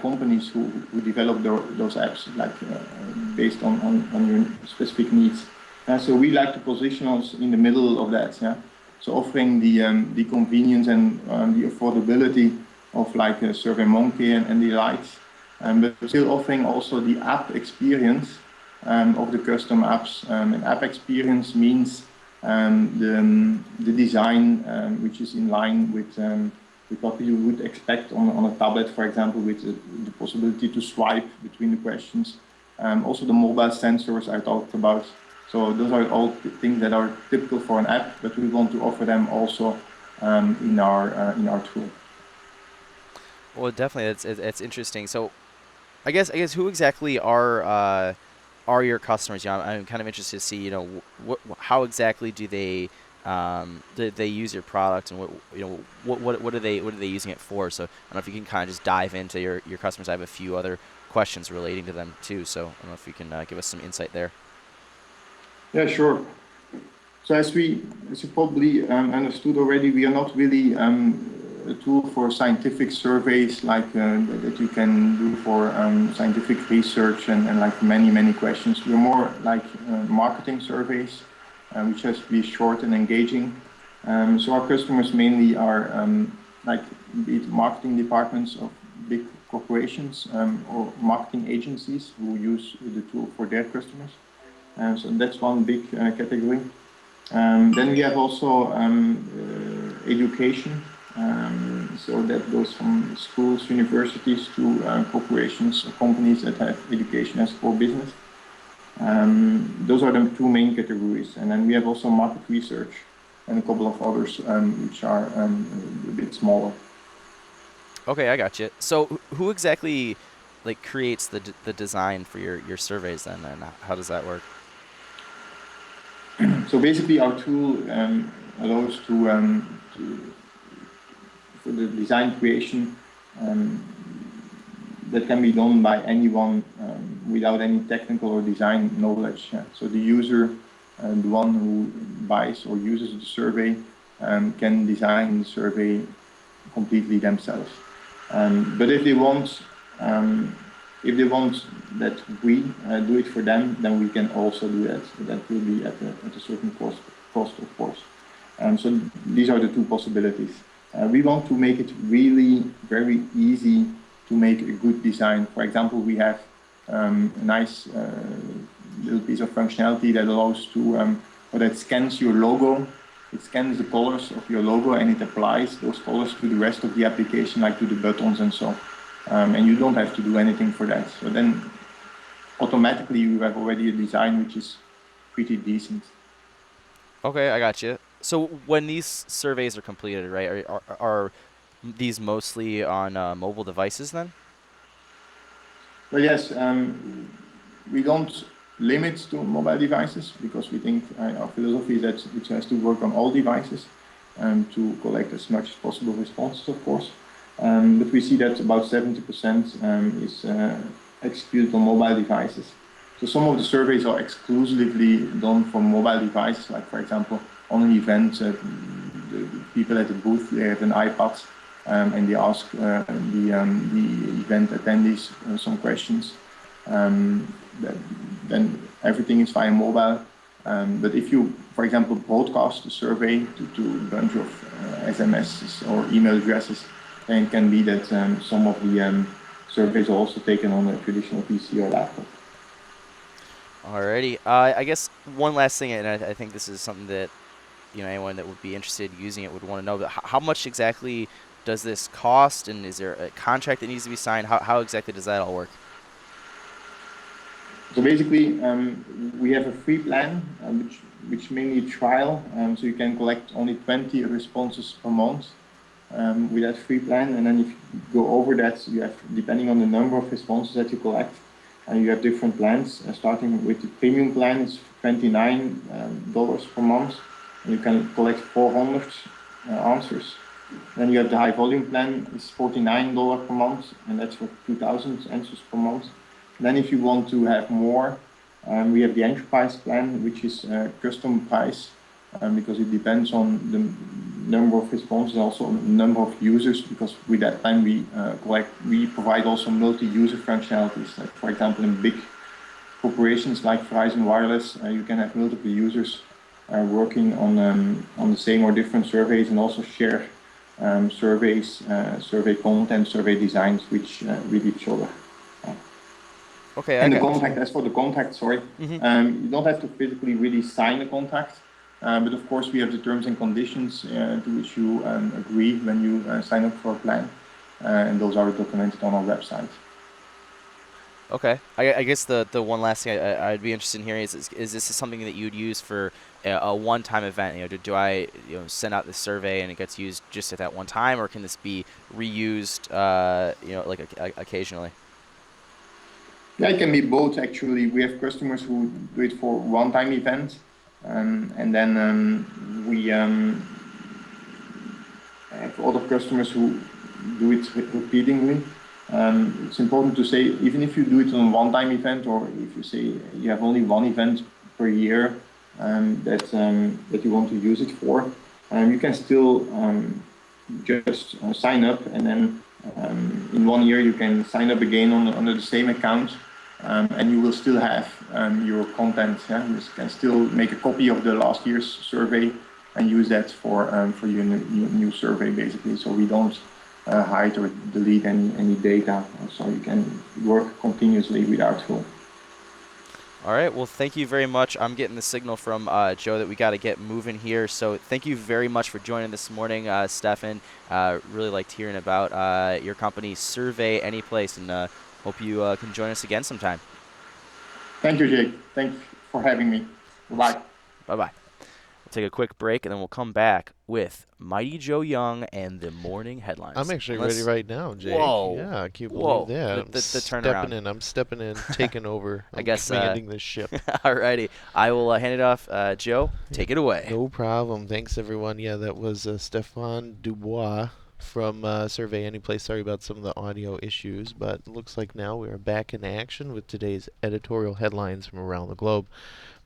companies who develop those apps, like based on your specific needs. So we like to position us in the middle of that. So offering the convenience and the affordability of like SurveyMonkey and the likes, but still offering also the app experience of the custom apps. An app experience means the design which is in line with what you would expect on a tablet, for example, with the possibility to swipe between the questions. Also the mobile sensors I talked about. So those are all things that are typical for an app, but we want to offer them also in our tool. Well, definitely, that's interesting. So, I guess who exactly are your customers? I'm kind of interested to see, how exactly do they use your product, and what are they using it for? So I don't know if you can kind of just dive into your customers. I have a few other questions relating to them too. So I don't know if you can give us some insight there. Yeah, sure. So as you probably understood already, we are not really a tool for scientific surveys like that you can do for scientific research and like many questions. We're more like marketing surveys, which has to be short and engaging. So our customers mainly are like marketing departments of big corporations or marketing agencies who use the tool for their customers. So that's one big category. Then we have also education. So that goes from schools, universities to corporations or companies that have education as core business. Those are the two main categories. And then we have also market research and a couple of others which are a bit smaller. Okay, I got you. So who exactly like creates the design for your surveys then, and how does that work? So basically, our tool allows for the design creation that can be done by anyone without any technical or design knowledge. So the user, the one who buys or uses the survey, can design the survey completely themselves. But if they want that we do it for them, then we can also do that. So that will be at a certain cost, of course. So these are the two possibilities. We want to make it really very easy to make a good design. For example, we have a nice little piece of functionality that allows to, or that scans your logo. It scans the colors of your logo and it applies those colors to the rest of the application, like to the buttons and so. And you don't have to do anything for that. So then automatically you have already a design which is pretty decent. Okay, I got you. So when these surveys are completed, right, are these mostly on mobile devices then? Well, yes, we don't limit to mobile devices because we think our philosophy is that it has to work on all devices to collect as much as possible responses, of course. But we see that about 70% is executed on mobile devices. So some of the surveys are exclusively done for mobile devices, like for example, on an event, the people at the booth, they have an iPad and they ask the event attendees some questions. Then everything is via mobile. But if you, for example, broadcast a survey to a bunch of SMSs or email addresses, then it can be that some of the surveys are also taken on a traditional PC or laptop. Alrighty. I guess one last thing, and I think this is something that anyone that would be interested in using it would want to know. But how much exactly does this cost, and is there a contract that needs to be signed? How exactly does that all work? So basically, we have a free plan, which mainly trial. So you can collect only 20 responses per month with that free plan. And then if you go over that, you have, depending on the number of responses that you collect, and you have different plans. Starting with the premium plan, it's $29 per month. And you can collect 400 answers. Then you have the high volume plan, it's $49 per month, and that's for 2,000 answers per month. Then if you want to have more, we have the enterprise plan, which is custom price because it depends on the number of responses, also the number of users, because with that plan we provide also multi-user functionalities. Like for example, in big corporations like Verizon Wireless, you can have multiple users working on the same or different surveys and also share surveys, survey content, survey designs with each other. Okay, And I the got contract, as for the contract, sorry, you don't have to physically really sign a contract, but of course we have the terms and conditions to which you agree when you sign up for a plan, and those are documented on our website. Okay. I guess the one last thing I'd be interested in hearing is this something that you'd use for a one-time event? Do I send out this survey and it gets used just at that one time, or can this be reused like occasionally? Yeah, it can be both actually. We have customers who do it for one-time events, and then we have other customers who do it repeatedly. It's important to say, even if you do it on a one-time event, or if you say you have only one event per year that you want to use it for, you can still just sign up, and then in 1 year you can sign up again under the same account, and you will still have your content. Yeah? You can still make a copy of the last year's survey and use that for your new survey, basically. So we don't hide or delete any data, so you can work continuously without tool. All right. Well, thank you very much. I'm getting the signal from Joe that we got to get moving here. So thank you very much for joining this morning, Stefan. Really liked hearing about your company, Survey Anyplace, and hope you can join us again sometime. Thank you, Jake. Thanks for having me. Goodbye. Bye-bye. We'll take a quick break, and then we'll come back with Mighty Joe Young and the morning headlines. I'm actually ready right now, Jake. Whoa. Yeah, I can't Whoa. believe that. The turnaround. I'm stepping in, taking over. I I'm guess, commanding this ship. Alrighty. I will hand it off. Joe, take it away. No problem. Thanks, everyone. Yeah, that was Stefan Dubois from Survey Anyplace. Sorry about some of the audio issues, but it looks like now we are back in action with today's editorial headlines from around the globe.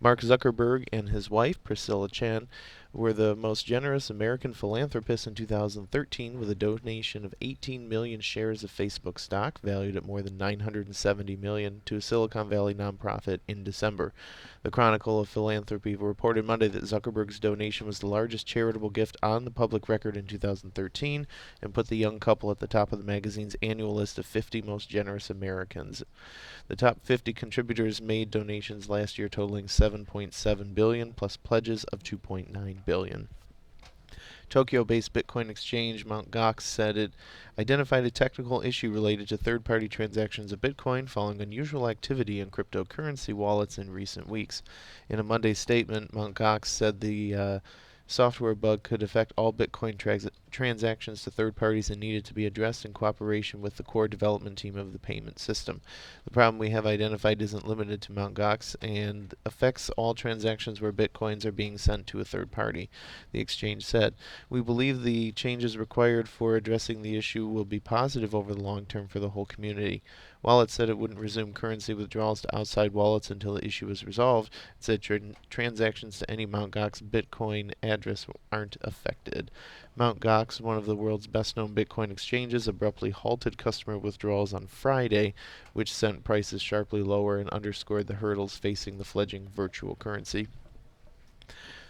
Mark Zuckerberg and his wife, Priscilla Chan, were the most generous American philanthropists in 2013 with a donation of 18 million shares of Facebook stock, valued at more than $970 million, to a Silicon Valley nonprofit in December. The Chronicle of Philanthropy reported Monday that Zuckerberg's donation was the largest charitable gift on the public record in 2013 and put the young couple at the top of the magazine's annual list of 50 most generous Americans. The top 50 contributors made donations last year totaling $7.7 billion plus pledges of $2.9 billion. Tokyo-based Bitcoin exchange Mt. Gox said it identified a technical issue related to third-party transactions of Bitcoin following unusual activity in cryptocurrency wallets in recent weeks. In a Monday statement, Mt. Gox said the software bug could affect all Bitcoin transactions to third parties and needed to be addressed in cooperation with the core development team of the payment system. The problem we have identified isn't limited to Mt. Gox and affects all transactions where Bitcoins are being sent to a third party, the exchange said. We believe the changes required for addressing the issue will be positive over the long term for the whole community. While it said it wouldn't resume currency withdrawals to outside wallets until the issue was resolved, it said transactions to any Mt. Gox Bitcoin address aren't affected. Mt. Gox, one of the world's best-known Bitcoin exchanges, abruptly halted customer withdrawals on Friday, which sent prices sharply lower and underscored the hurdles facing the fledgling virtual currency.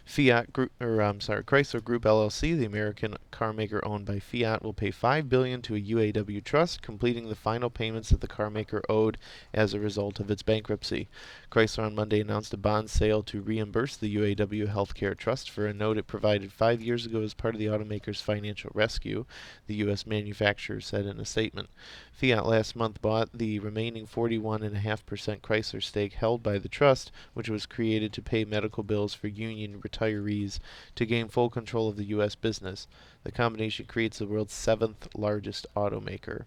Chrysler Group LLC, the American carmaker owned by Fiat, will pay $5 billion to a UAW trust, completing the final payments that the carmaker owed as a result of its bankruptcy. Chrysler on Monday announced a bond sale to reimburse the UAW Healthcare Trust for a note it provided 5 years ago as part of the automaker's financial rescue, the U.S. manufacturer said in a statement. Fiat last month bought the remaining 41.5% Chrysler stake held by the trust, which was created to pay medical bills for union retirees to gain full control of the U.S. business. The combination creates the world's seventh largest automaker.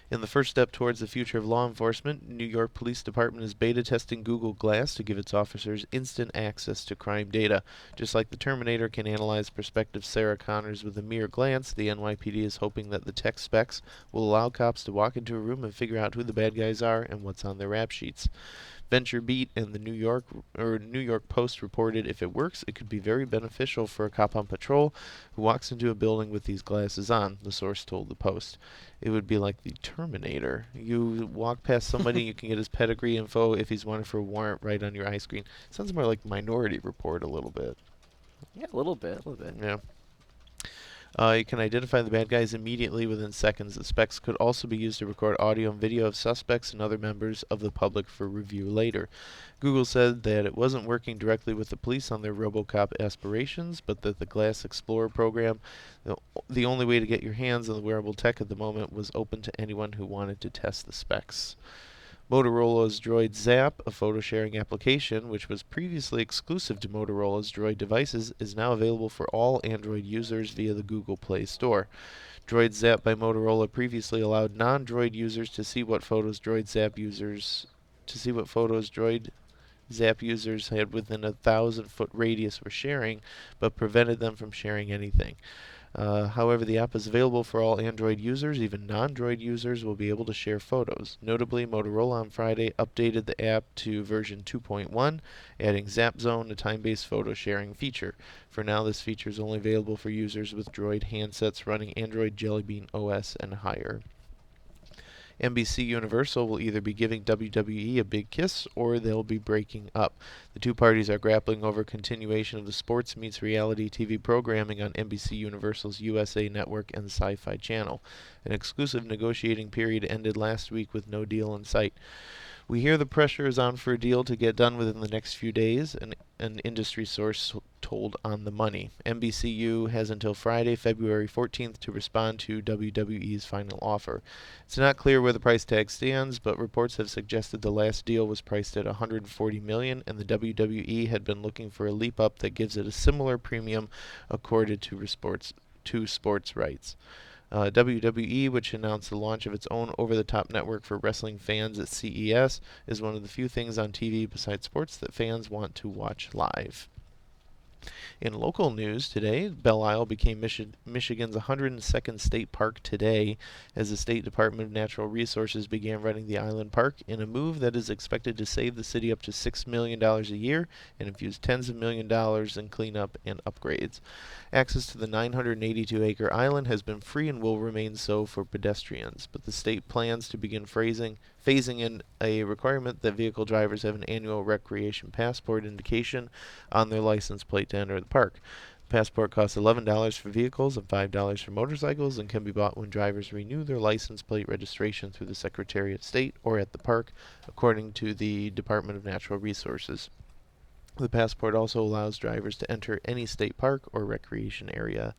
In the first step towards the future of law enforcement, New York Police Department is beta testing Google Glass to give its officers instant access to crime data. Just like the Terminator can analyze prospective Sarah Connors with a mere glance, the NYPD is hoping that the tech specs will allow cops to walk into a room and figure out who the bad guys are and what's on their rap sheets. VentureBeat and the New York Post reported if it works, it could be very beneficial for a cop on patrol who walks into a building with these glasses on, the source told the Post. It would be like the Terminator. You walk past somebody, you can get his pedigree info if he's wanted for a warrant right on your eye screen. Sounds more like Minority Report a little bit. Yeah, a little bit. Yeah. You can identify the bad guys immediately within seconds. The specs could also be used to record audio and video of suspects and other members of the public for review later. Google said that it wasn't working directly with the police on their RoboCop aspirations, but that the Glass Explorer program, the only way to get your hands on the wearable tech at the moment, was open to anyone who wanted to test the specs. Motorola's Droid Zap, a photo-sharing application which was previously exclusive to Motorola's Droid devices, is now available for all Android users via the Google Play Store. Droid Zap by Motorola previously allowed non-Droid users to see what photos Droid Zap users had within a 1,000-foot radius for sharing, but prevented them from sharing anything. However, the app is available for all Android users. Even non-Droid users will be able to share photos. Notably, Motorola on Friday updated the app to version 2.1, adding Zap Zone, a time-based photo sharing feature. For now, this feature is only available for users with Droid handsets running Android Jelly Bean OS and higher. NBC Universal will either be giving WWE a big kiss or they'll be breaking up. The two parties are grappling over continuation of the sports meets reality TV programming on NBC Universal's USA Network and Sci-Fi Channel. An exclusive negotiating period ended last week with no deal in sight. We hear the pressure is on for a deal to get done within the next few days, an industry source told On the Money. NBCU has until Friday, February 14th to respond to WWE's final offer. It's not clear where the price tag stands, but reports have suggested the last deal was priced at $140 million, and the WWE had been looking for a leap up that gives it a similar premium accorded to sports rights. WWE, which announced the launch of its own over-the-top network for wrestling fans at CES, is one of the few things on TV besides sports that fans want to watch live. In local news today, Belle Isle became Michigan's 102nd state park today as the State Department of Natural Resources began running the island park in a move that is expected to save the city up to $6 million a year and infuse tens of millions of dollars in cleanup and upgrades. Access to the 982-acre island has been free and will remain so for pedestrians, but the state plans to begin phasing in a requirement that vehicle drivers have an annual recreation passport indication on their license plate to enter the park. The passport costs $11 for vehicles and $5 for motorcycles and can be bought when drivers renew their license plate registration through the Secretary of State or at the park, according to the Department of Natural Resources. The passport also allows drivers to enter any state park or recreation area.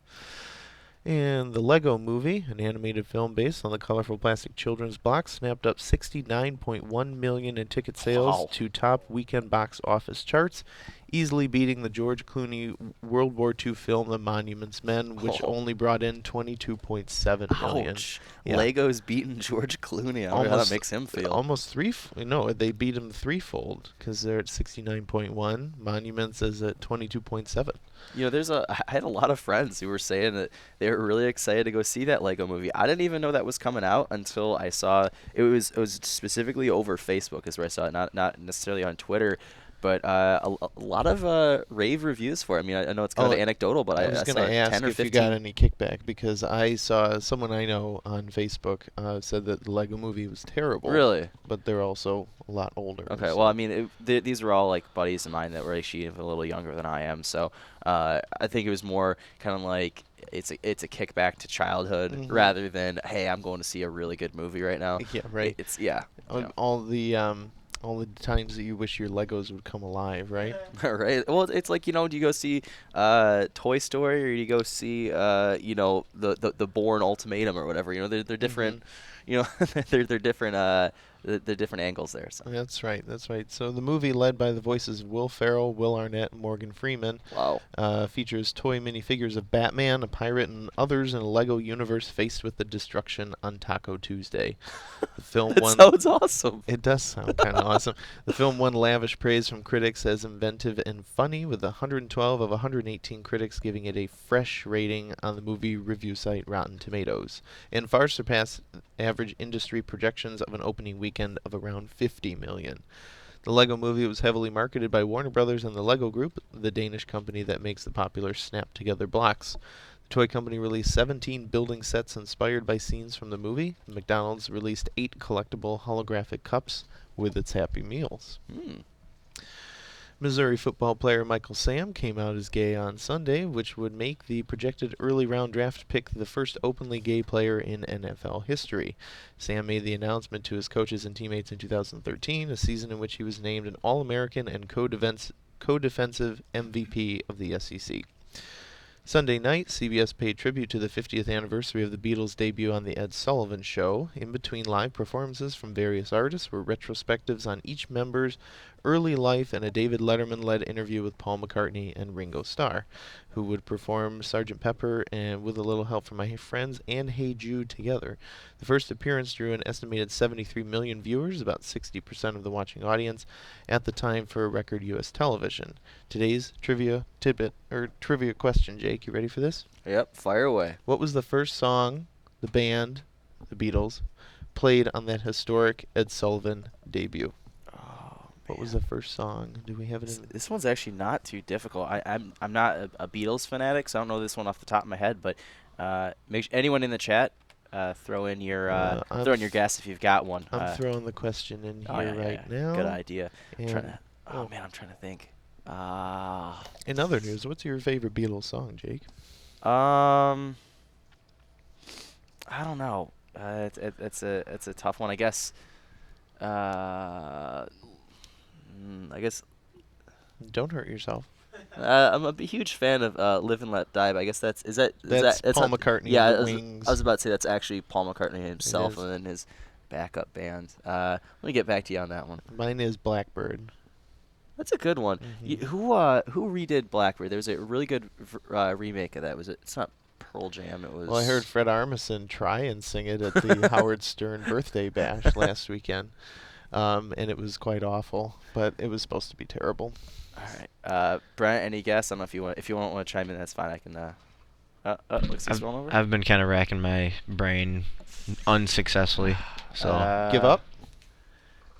And the Lego Movie, an animated film based on the colorful plastic children's blocks, snapped up $69.1 million in ticket sales Wow. to top weekend box office charts, easily beating the George Clooney World War II film The Monuments Men, which Oh. only brought in $22.7 million. Ouch. Yeah. Lego's beating George Clooney. I wonder how that makes him feel. Almost no, they beat him threefold because they're at 69.1. Monuments is at 22.7. You know, I had a lot of friends who were saying that they were really excited to go see that Lego movie. I didn't even know that was coming out until I saw it was specifically over Facebook is where I saw it, not necessarily on Twitter. But a lot of rave reviews for it. I mean, I know it's kind of anecdotal, but I was I going saw to ask 10 or if 15. you got any kickback because I saw someone I know on Facebook said that the Lego Movie was terrible. Really? But they're also a lot older. Okay, so- well, I mean, these were all like buddies of mine that were actually a little younger than I am, so I think it was more kind of like it's a kickback to childhood Mhm. rather than hey, I'm going to see a really good movie right now. Yeah, right. It's yeah, you know. All the times that you wish your Legos would come alive, right? Right. Well, it's like, do you go see Toy Story or do you go see the Bourne Ultimatum or whatever? They're different. They're different. They're different angles there. So. That's right. That's right. So the movie, led by the voices of Will Ferrell, Will Arnett, and Morgan Freeman, Wow. features toy minifigures of Batman, a pirate, and others in a Lego universe faced with the destruction on Taco Tuesday. The film That won. sounds awesome. It does sound kind of awesome. The film won lavish praise from critics as inventive and funny, with 112 of 118 critics giving it a fresh rating on the movie review site Rotten Tomatoes, and far surpassed average industry projections of an opening weekend of around 50 million. The Lego Movie was heavily marketed by Warner Brothers and the Lego Group, the Danish company that makes the popular snap-together blocks. The toy company released 17 building sets inspired by scenes from the movie. McDonald's released 8 collectible holographic cups with its Happy Meals. Missouri football player Michael Sam came out as gay on Sunday, which would make the projected early round draft pick the first openly gay player in NFL history. Sam made the announcement to his coaches and teammates in 2013, a season in which he was named an All-American and co-defensive MVP of the SEC. Sunday night, CBS paid tribute to the 50th anniversary of the Beatles' debut on The Ed Sullivan Show. In between live performances from various artists were retrospectives on each member's early life and a David Letterman-led interview with Paul McCartney and Ringo Starr, who would perform Sgt. Pepper and With a Little Help from My Friends and Hey Jude together. The first appearance drew an estimated 73 million viewers, about 60% of the watching audience, at the time for a record U.S. television. Today's trivia question, Jake. You ready for this? Yep. Fire away. What was the first song the band, the Beatles, played on that historic Ed Sullivan debut? What was the first song? Do we have it in? This one's actually not too difficult. I'm not a Beatles fanatic, so I don't know this one off the top of my head. But anyone in the chat throw in your I'm guess if you've got one. I'm throwing the question in Oh here yeah, yeah, right yeah. Good now. idea. And Oh man, I'm trying to think. in other news, what's your favorite Beatles song, Jake? Um, I don't know. It's a tough one, I guess. I guess Don't hurt yourself. I'm a huge fan of "Live and Let Die." But I guess That's that's Paul not. McCartney Yeah, and the I was Wings. about to say that's actually Paul McCartney It himself is. and then his backup band. Let me get back to you on that one. Mine is Blackbird. That's a good one. Hmm. Who redid Blackbird? There was a really good remake of that. It's not Pearl Jam. It Well, I heard was. Fred Armisen try and sing it at the Howard Stern birthday bash last weekend, and it was quite awful. But it was supposed to be terrible. All right. Brent, any guess? I don't know if you want to chime in. That's fine. I can. Looks like he's I've rolling over. I've been kind of racking my brain unsuccessfully. So Give up?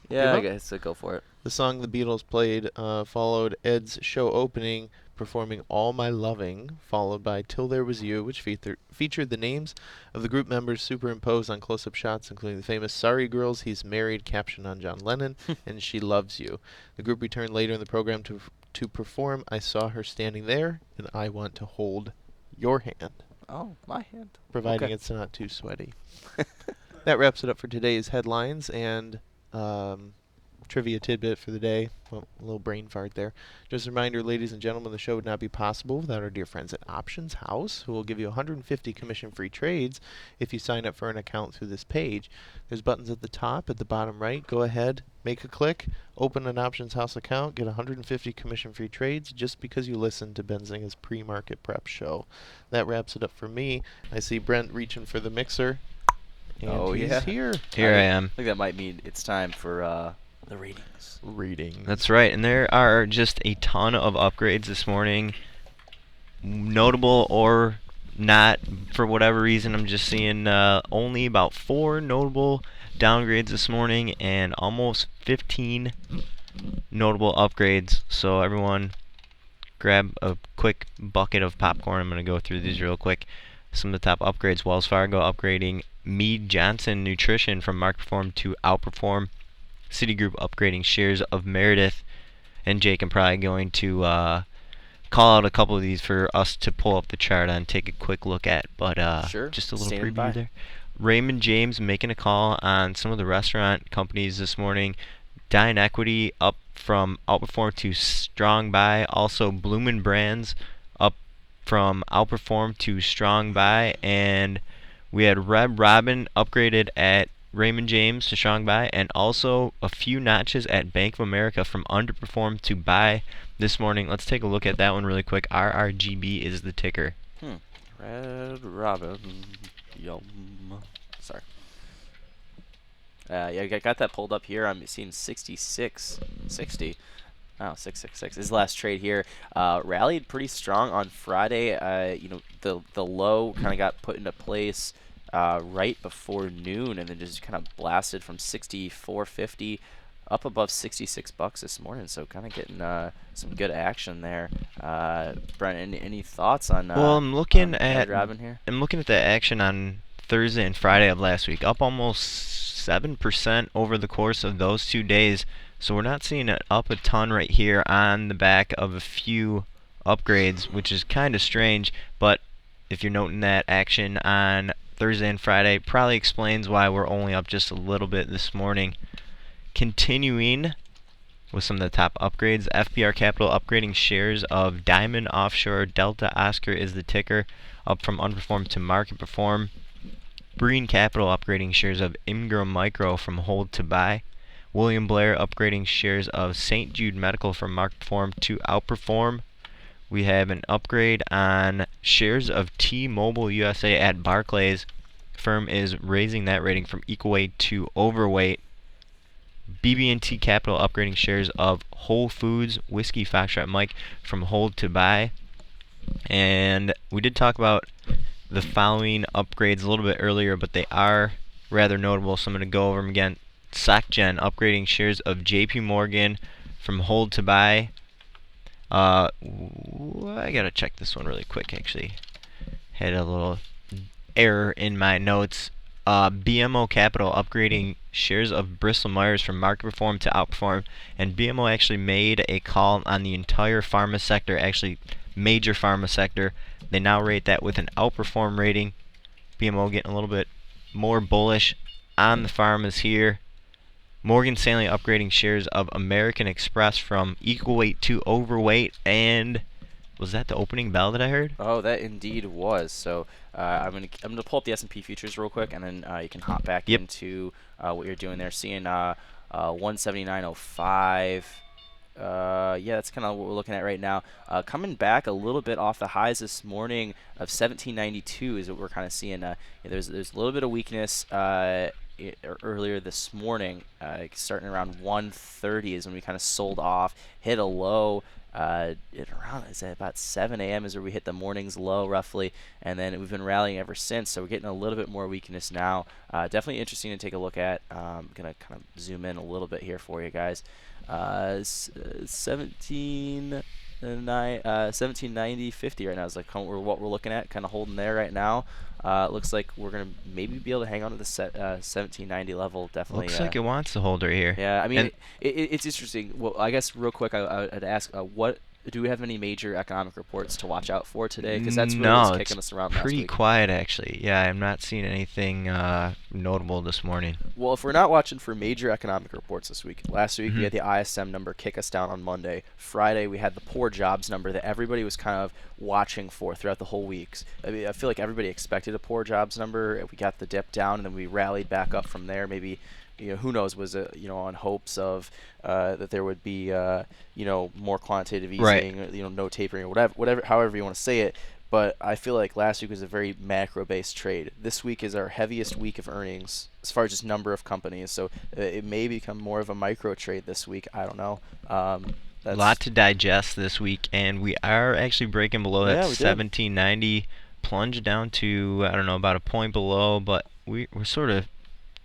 Yeah, Give I up? guess so. Go for it. The song the Beatles played followed Ed's show opening, performing All My Loving, followed by Till There Was You, which featured the names of the group members superimposed on close-up shots, including the famous Sorry Girls, He's Married caption on John Lennon, and She Loves You. The group returned later in the program to perform I Saw Her Standing There, and I Want to Hold Your Hand, Oh, my hand. providing Okay. it's not too sweaty. That wraps it up for today's headlines and trivia tidbit for the day. Well, a little brain fart there. Just a reminder, ladies and gentlemen, the show would not be possible without our dear friends at Options House, who will give you 150 commission-free trades if you sign up for an account through this page. There's buttons at the top, at the bottom right. Go ahead, make a click, open an Options House account, get 150 commission-free trades just because you listened to Benzinga's pre-market prep show. That wraps it up for me. I see Brent reaching for the mixer. And Oh, he's yeah. here. here I am. I think that might mean it's time for the ratings. Reading. That's right, and there are just a ton of upgrades this morning, notable or not. For whatever reason, I'm just seeing only about 4 notable downgrades this morning and almost 15 notable upgrades. So everyone, grab a quick bucket of popcorn. I'm going to go through these real quick. Some of the top upgrades: Wells Fargo upgrading Mead Johnson Nutrition from Mark Perform to Outperform. Citigroup upgrading shares of Meredith, and Jake, I'm probably going to call out a couple of these for us to pull up the chart on, take a quick look at, but Sure. just a little Standing preview by. there. Raymond James making a call on some of the restaurant companies this morning. Dine Equity up from Outperform to Strong Buy. Also, Bloomin' Brands up from Outperform to Strong Buy, and we had Red Robin upgraded at Raymond James to Strong Buy, and also a few notches at Bank of America from Underperform to Buy this morning. Let's take a look at that one really quick. RRGB is the ticker. Red Robin. Yum. Sorry. Yeah, I got that pulled up here. I'm seeing 66, 60. Oh, 666. His last trade here rallied pretty strong on Friday. The low kind of got put into place right before noon, and then just kind of blasted from 64.50 up above 66 bucks this morning. So kind of getting some good action there. Brent, any thoughts on? Well, I'm looking on at Red Robin here. the action on Thursday and Friday of last week, up almost 7% over the course of those 2 days. So we're not seeing it up a ton right here on the back of a few upgrades, which is kind of strange. But if you're noting that action on Thursday and Friday, probably explains why we're only up just a little bit this morning. Continuing with some of the top upgrades, FBR Capital upgrading shares of Diamond Offshore. Delta Oscar is the ticker, up from Underperform to Market Perform. Breen Capital upgrading shares of Ingram Micro from Hold to Buy. William Blair upgrading shares of St. Jude Medical from Market Perform to Outperform. We have an upgrade on shares of T-Mobile USA at Barclays. Firm is raising that rating from equal weight to overweight. BB&T Capital upgrading shares of Whole Foods Whiskey Foxtrot Mike from Hold to Buy. And we did talk about the following upgrades a little bit earlier, but they are rather notable, so I'm going to go over them again. SocGen upgrading shares of JP Morgan from Hold to Buy. I gotta check this one really quick, actually. Had a little error in my notes. BMO Capital upgrading shares of Bristol Myers from market perform to outperform, and BMO actually made a call on the entire pharma sector, actually major pharma sector. They now rate that with an outperform rating. BMO getting a little bit more bullish on the pharmas here. Morgan Stanley upgrading shares of American Express from equal weight to overweight, and was that the opening bell that I heard? Oh, that indeed was. So I'm gonna pull up the S&P futures real quick, and then you can hop back Yep. into what you're doing there. Seeing 179.05. Yeah, that's kind of what we're looking at right now. Coming back a little bit off the highs this morning of 1792 is what we're kind of seeing. There's a little bit of weakness earlier this morning, starting around 1:30 is when we kind of sold off, hit a low. Is at about 7 a.m. is where we hit the morning's low roughly, and then we've been rallying ever since. So we're getting a little bit more weakness now. Definitely interesting to take a look at. I'm gonna kind of zoom in a little bit here for you guys. 1790 50 right now is like what we're looking at, kind of holding there right now. It looks like we're gonna maybe be able to hang on to the 1790 level. Definitely Looks like it wants to hold her here. yeah, I mean, And it's interesting. Well, I guess real quick, I'd ask, what do we have any major economic reports to watch out for today? Because that's really what's no, kicking it's us around last pretty week. quiet actually. Yeah, I'm not seeing anything notable this morning. Well, if we're not watching for major economic reports this week, last week we Mhm. had the ISM number kick us down on Monday. Friday we had the poor jobs number that everybody was kind of watching for throughout the whole weeks. I mean, I feel like everybody expected a poor jobs number. We got the dip down, and then we rallied back up from there. Maybe, who knows, was it, on hopes of that there would be, more quantitative Right. easing, no tapering or whatever, however you want to say it. But I feel like last week was a very macro-based trade. This week is our heaviest week of earnings as far as just number of companies. So it may become more of a micro trade this week. I don't know. A That's lot to digest this week, and we are actually breaking below that Yeah, we did. 1790, plunged down to, I don't know, about a point below, but we're sort of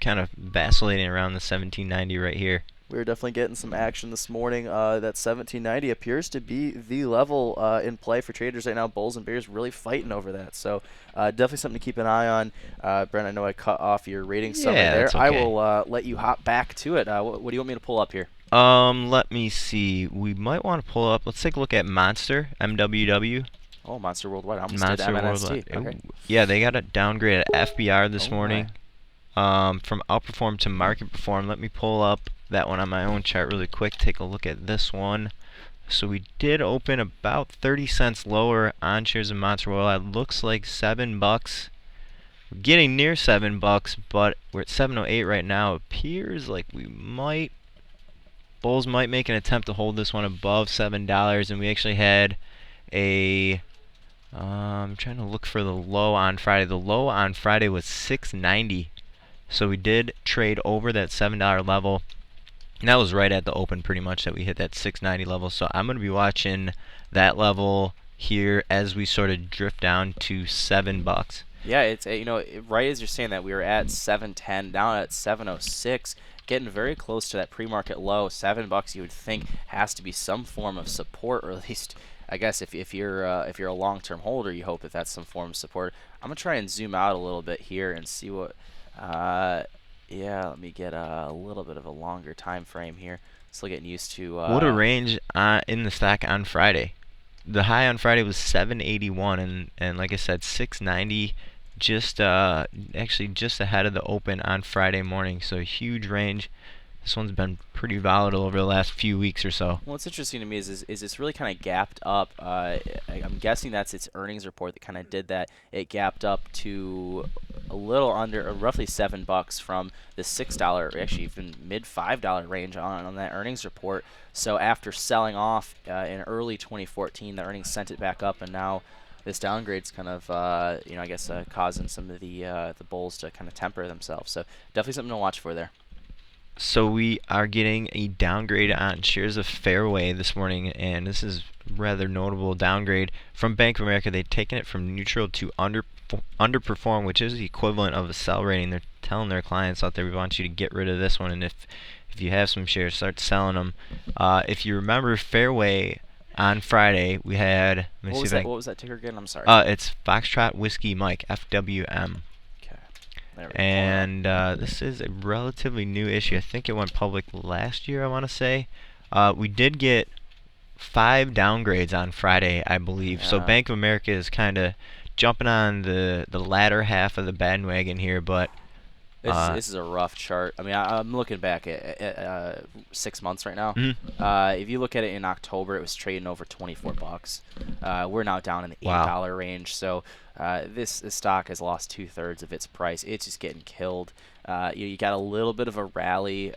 kind of vacillating around the 1790 right here. We're definitely getting some action this morning. That 1790 appears to be the level in play for traders right now. Bulls and Bears really fighting over that. So definitely something to keep an eye on. Brent, I know I cut off your rating summary Yeah, there. that's I okay. will let you hop back to it. What do you want me to pull up here? Let me see. We might want to pull up. Let's take a look at Monster, MWW. Oh, Monster Worldwide. I almost Monster did MNST. Worldwide. Okay. Yeah, they got a downgrade at FBR this Oh, my. morning. From outperform to market perform. Let me pull up that one on my own chart really quick. Take a look at this one. So we did open about 30 cents lower on shares of Monster Worldwide. Looks like $7. We're getting near $7, but we're at 708 right now. Appears like Bulls might make an attempt to hold this one above $7, and we actually had I'm trying to look for the low on Friday. The low on Friday was 690. So we did trade over that $7 level. And that was right at the open pretty much that we hit that 690 level. So I'm going to be watching that level here as we sort of drift down to $7. Yeah, it's right as you're saying that, we were at 710, down at 706, getting very close to that pre-market low. $7 you would think has to be some form of support, or at least I guess if you're a long-term holder, you hope that that's some form of support. I'm gonna try and zoom out a little bit here and see what. Yeah, let me get a little bit of a longer time frame here. Still getting used to. What a range in the stock on Friday. The high on Friday was 781, and like I said, 690, actually just ahead of the open on Friday morning. So a huge range. This one's been pretty volatile over the last few weeks or so. What's interesting to me is it's really kind of gapped up. I'm guessing that's its earnings report that kind of did that. It gapped up to a little under, roughly $7 from the $6, actually even mid $5 range on that earnings report. So after selling off in early 2014, the earnings sent it back up, and now this downgrade's kind of, I guess, causing some of the bulls to kind of temper themselves. So definitely something to watch for there. So we are getting a downgrade on shares of Fairway this morning, and this is rather notable downgrade from Bank of America. They've taken it from neutral to underperform, which is the equivalent of a sell rating. They're telling their clients out there, we want you to get rid of this one, and if you have some shares, start selling them. If you remember Fairway on Friday, we had, What was that ticker again? I'm sorry. it's Foxtrot Whiskey Mike, FWM. Okay. There we go. And this is a relatively new issue. I think it went public last year, I want to say. We did get 5 downgrades on Friday, I believe. So Yeah. Bank of America is kind of jumping on the latter half of the bandwagon here, but This is a rough chart. I mean, I'm looking back at 6 months right now. Mhm. If you look at it in October, it was trading over $24. We're now down in the Wow. $8 range. So this stock has lost 2/3 of its price. It's just getting killed. You got a little bit of a rally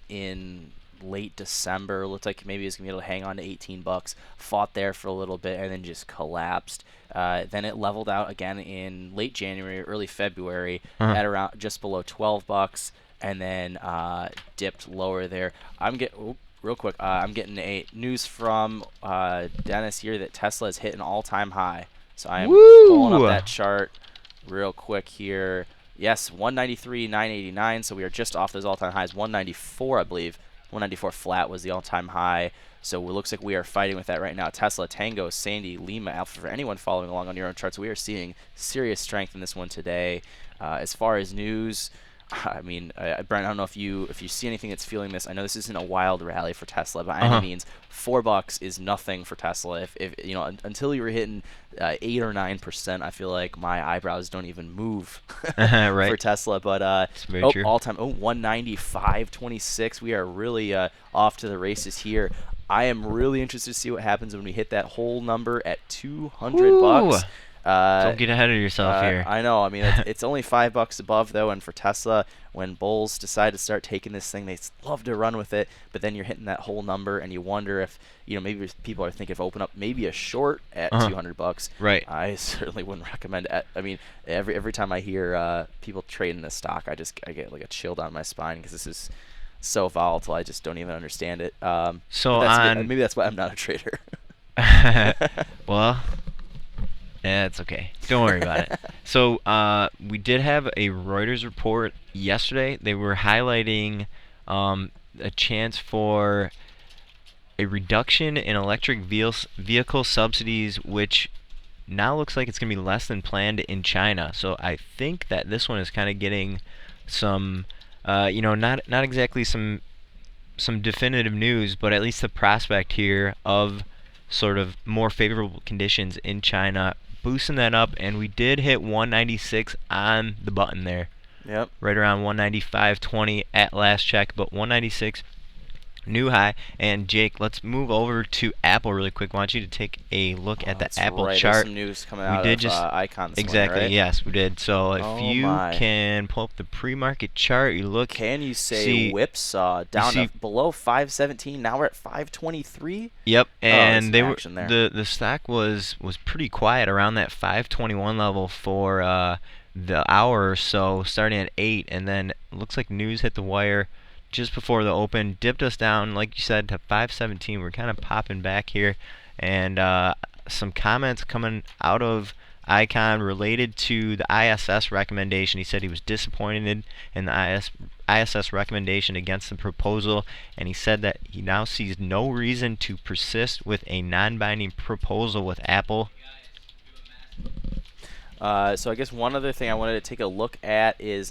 in late December. Looked like maybe it's gonna be able to hang on to $18. Fought there for a little bit and then just collapsed. Then it leveled out again in late January, early February at around just below $12, and then dipped lower there. Real quick, I'm getting a news from Dennis here that Tesla has hit an all-time high. So I am pulling up Woo! that chart real quick here. Yes, 193,989. So we are just off those all-time highs. 194, I believe. 194 flat was the all-time high. So it looks like we are fighting with that right now. Tesla, Tango, Sandy, Lima, Alpha. For anyone following along on your own charts, we are seeing serious strength in this one today. As far as news, I mean, Brian, I don't know if you see anything that's feeling this. I know this isn't a wild rally for Tesla by any means. $4 is nothing for Tesla. If you know, until you were hitting 8 or 9%, I feel like my eyebrows don't even move Right. for Tesla. But very true. all time 195.26. We are really off to the races here. I am really interested to see what happens when we hit that whole number at $200. Don't get ahead of yourself here. I know. I mean, it's only $5 above though, and for Tesla, when bulls decide to start taking this thing, they love to run with it. But then you're hitting that whole number, and you wonder if maybe people are thinking of open up maybe a short at $200. Right. I certainly wouldn't recommend it. I mean, every time I hear people trading this stock, I get like a chill down my spine because this is so volatile. I just don't even understand it. So maybe that's why I'm not a trader. Well, yeah, it's okay. Don't worry about it. So we did have a Reuters report yesterday. They were highlighting a chance for a reduction in electric vehicle subsidies, which now looks like it's going to be less than planned in China. So I think that this one is kind of getting some, not exactly some definitive news, but at least the prospect here of sort of more favorable conditions in China, boosting that up, and we did hit 196 on the button there. Yep. Right around 195.20 at last check, but 196 new high. And Jake, let's move over to Apple really quick. I want you to take a look at the That's Apple right. chart. There's some news coming out of Icon this Exactly, morning, right? yes, we did. So if Oh you my. can pull up the pre-market chart, you look. Can you say see- whipsaw down see- to below 517? Now we're at 523. Yep, and some they were action there. the stock was pretty quiet around that 521 level for the hour or so, starting at 8, and then looks like news hit the wire just before the open, dipped us down, like you said, to 517. We're kind of popping back here, and some comments coming out of Icon related to the ISS recommendation. He said he was disappointed in the ISS recommendation against the proposal, and he said that he now sees no reason to persist with a non-binding proposal with Apple. So I guess one other thing I wanted to take a look at is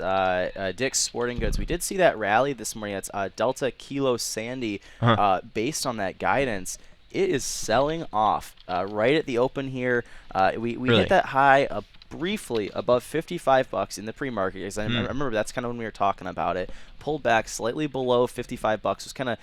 Dick's Sporting Goods. We did see that rally this morning. That's Delta Kilo Sandy. Based on that guidance, it is selling off right at the open here. We Really? hit that high briefly above $55 in the pre-market. Because I remember that's kind of when we were talking about it. Pulled back slightly below $55. Was kind of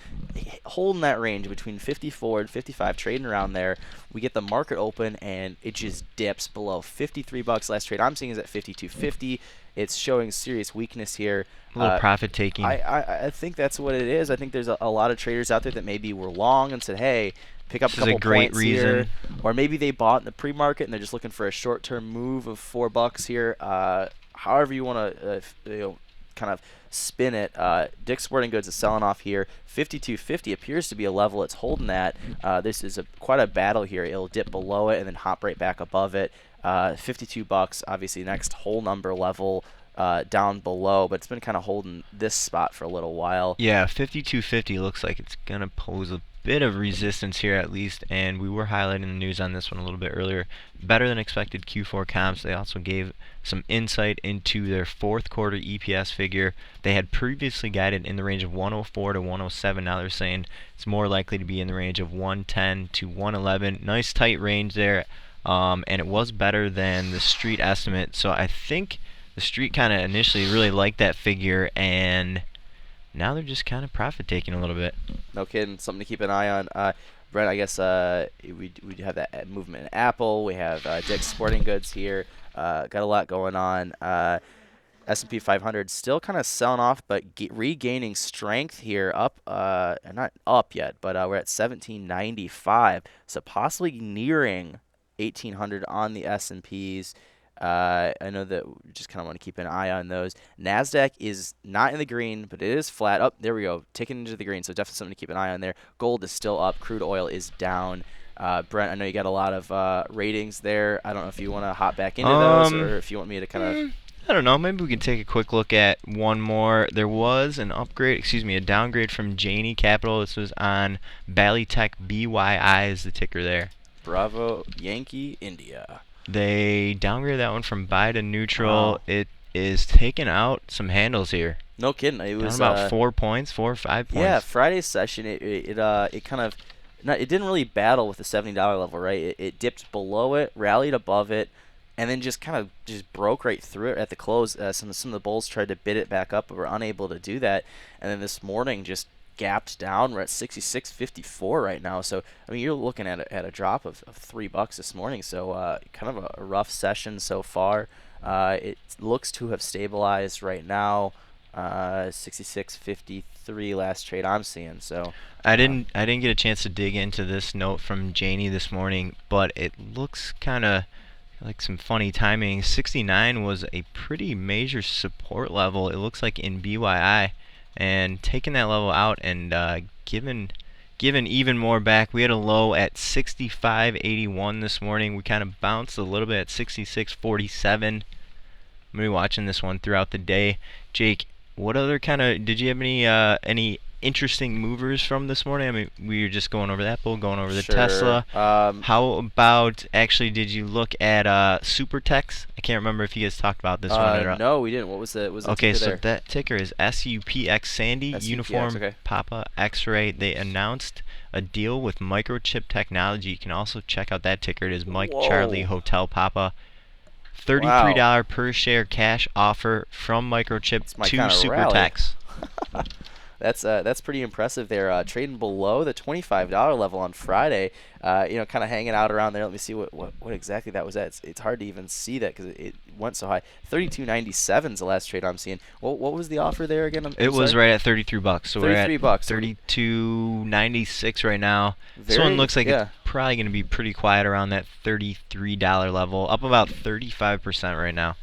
holding that range between 54 and 55, trading around there. We get the market open and it just dips below $53. Last trade I'm seeing is at 52.50. It's showing serious weakness here. A little profit taking. I think that's what it is. I think there's a lot of traders out there that maybe were long and said, hey, pick up This a is a couple great points here. reason. Or maybe they bought in the pre-market and they're just looking for a short-term move of $4 here. However you want to kind of spin it. Dick's Sporting Goods is selling off here. 52.50 appears to be a level it's holding at. This is quite a battle here. It'll dip below it and then hop right back above it. $52, obviously next whole number level down below, but it's been kind of holding this spot for a little while. Yeah, 52.50 looks like it's gonna pose a bit of resistance here at least, and we were highlighting the news on this one a little bit earlier. Better than expected Q4 comps. They also gave some insight into their fourth quarter EPS figure. They had previously guided in the range of 104 to 107. Now they're saying it's more likely to be in the range of 110 to 111. Nice tight range there, and it was better than the street estimate. So I think the street kind of initially really liked that figure, and now they're just kind of profit taking a little bit. No kidding. Something to keep an eye on. Brent, I guess we have that movement in Apple. We have Dick's Sporting Goods here. Got a lot going on. S&P 500 still kind of selling off, but regaining strength here. Up, not up yet, but we're at 1795, so possibly nearing 1800 on the S&Ps. I know that we just kind of want to keep an eye on those. NASDAQ is not in the green, but it is flat. Oh, there we go. Ticking into the green, so definitely something to keep an eye on there. Gold is still up. Crude oil is down. Brent, I know you got a lot of ratings there. I don't know if you want to hop back into those or if you want me to kind of... I don't know. Maybe we can take a quick look at one more. There was an a downgrade from Janney Capital. This was on Balitech. BYI is the ticker there. Bravo Yankee India. They downgraded that one from buy to neutral. Wow. It is taking out some handles here. No kidding. It was down about 4 points, 4 or 5 points. Yeah, Friday's session, it kind of, it didn't really battle with the $70 level, right? It dipped below it, rallied above it, and then just kind of just broke right through it at the close. Some of the bulls tried to bid it back up, but were unable to do that. And then this morning just gapped down. We're at 66.54 right now. So I mean, you're looking at a drop of $3 this morning. So kind of a rough session so far. It looks to have stabilized right now. 66.53 last trade I'm seeing. So I didn't get a chance to dig into this note from Janney this morning, but it looks kind of like some funny timing. 69 was a pretty major support level, it looks like, in BYI, and taking that level out and giving even more back. We had a low at 65.81 this morning. We kind of bounced a little bit at 66.47. I'm gonna be watching this one throughout the day. Jake, what other did you have any interesting movers from this morning? I mean, we were just going over that bull, going over the Sure. Tesla. How about, actually, did you look at Supertex? I can't remember if you guys talked about this one. No, we didn't. What was the Okay, ticker so there? that ticker is SUPX Sandy, SUPX, Uniform okay. Papa X-Ray. They announced a deal with Microchip Technology. You can also check out that ticker. It is Mike Whoa. Charlie Hotel Papa. $33 per share cash offer from Microchip It's my to kinda rally. Supertex. That's pretty impressive there. Trading below the $25 level on Friday. Kind of hanging out around there. Let me see what exactly that was at. It's hard to even see that because it went so high. 32.97 is the last trade I'm seeing. What was the offer there again? It was right at $33. So we're at $33. $32.96 right now. This Very- one looks like yeah. it's probably going to be pretty quiet around that $33 level, up about 35% right now.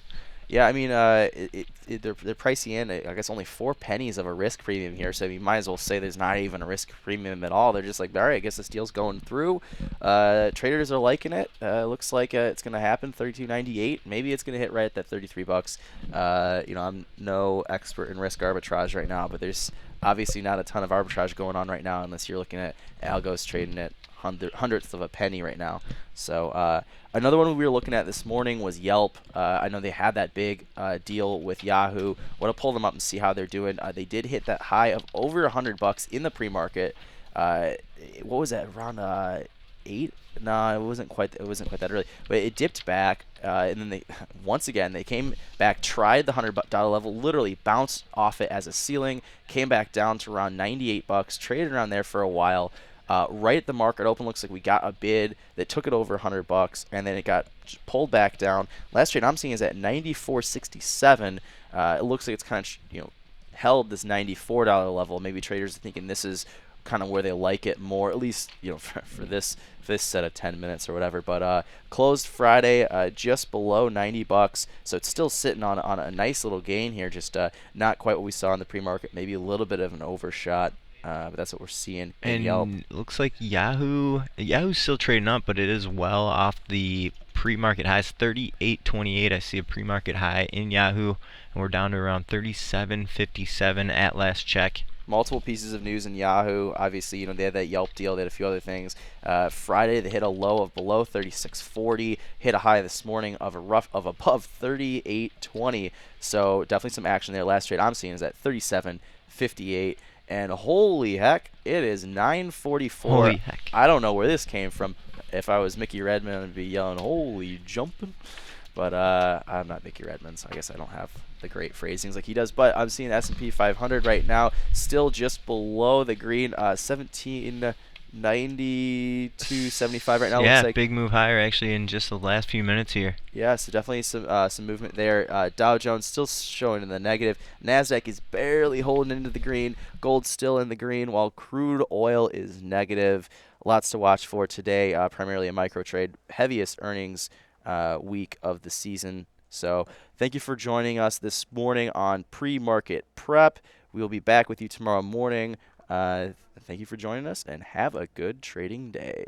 Yeah, I mean, they're pricing in, I guess, only 4 pennies of a risk premium here. So you might as well say there's not even a risk premium at all. They're just like, all right, I guess this deal's going through. Traders are liking it. Looks like it's going to happen. 32.98. Maybe it's going to hit right at that $33. I'm no expert in risk arbitrage right now, but there's obviously not a ton of arbitrage going on right now unless you're looking at algos trading at hundredths of a penny right now. So another one we were looking at this morning was Yelp. I know they had that big deal with Yahoo. Want to pull them up and see how they're doing. They did hit that high of over $100 in the pre-market. What was that? Around 8? No, it wasn't quite that early. But it dipped back, and then they once again they came back, tried the $100 level, literally bounced off it as a ceiling, came back down to around $98, traded around there for a while. Right at the market open, looks like we got a bid that took it over $100, and then it got pulled back down. Last trade I'm seeing is at $94.67. It looks like it's kind of held this $94 level. Maybe traders are thinking this is kind of where they like it more, at least for this set of 10 minutes or whatever. But closed Friday just below $90, so it's still sitting on a nice little gain here. Just not quite what we saw in the pre-market. Maybe a little bit of an overshot. But that's what we're seeing in Yelp. And looks like Yahoo's still trading up, but it is well off the pre-market highs. 38.28. I see a pre-market high in Yahoo, and we're down to around 37.57 at last check. multiple pieces of news in Yahoo. Obviously, they had that Yelp deal. They had a few other things. Friday, they hit a low of below 36.40. Hit a high this morning of above 38.20. So definitely some action there. Last trade I'm seeing is at 37.58. And holy heck, it is 9:44. Holy heck. I don't know where this came from. If I was Mickey Redmond, I'd be yelling, "Holy jumping!" But I'm not Mickey Redmond, so I guess I don't have the great phrasings like he does. But I'm seeing S&P 500 right now, still just below the green, 1792.75 right now. Yeah, Looks like. big move higher actually in just the last few minutes here. Yeah, so definitely some movement there. Dow Jones still showing in the negative. Nasdaq is barely holding into the green. Gold still in the green, while crude oil is negative. Lots to watch for today. Primarily a micro trade, heaviest earnings week of the season. So thank you for joining us this morning on Pre-Market Prep. We will be back with you tomorrow morning. Thank you for joining us, and have a good trading day.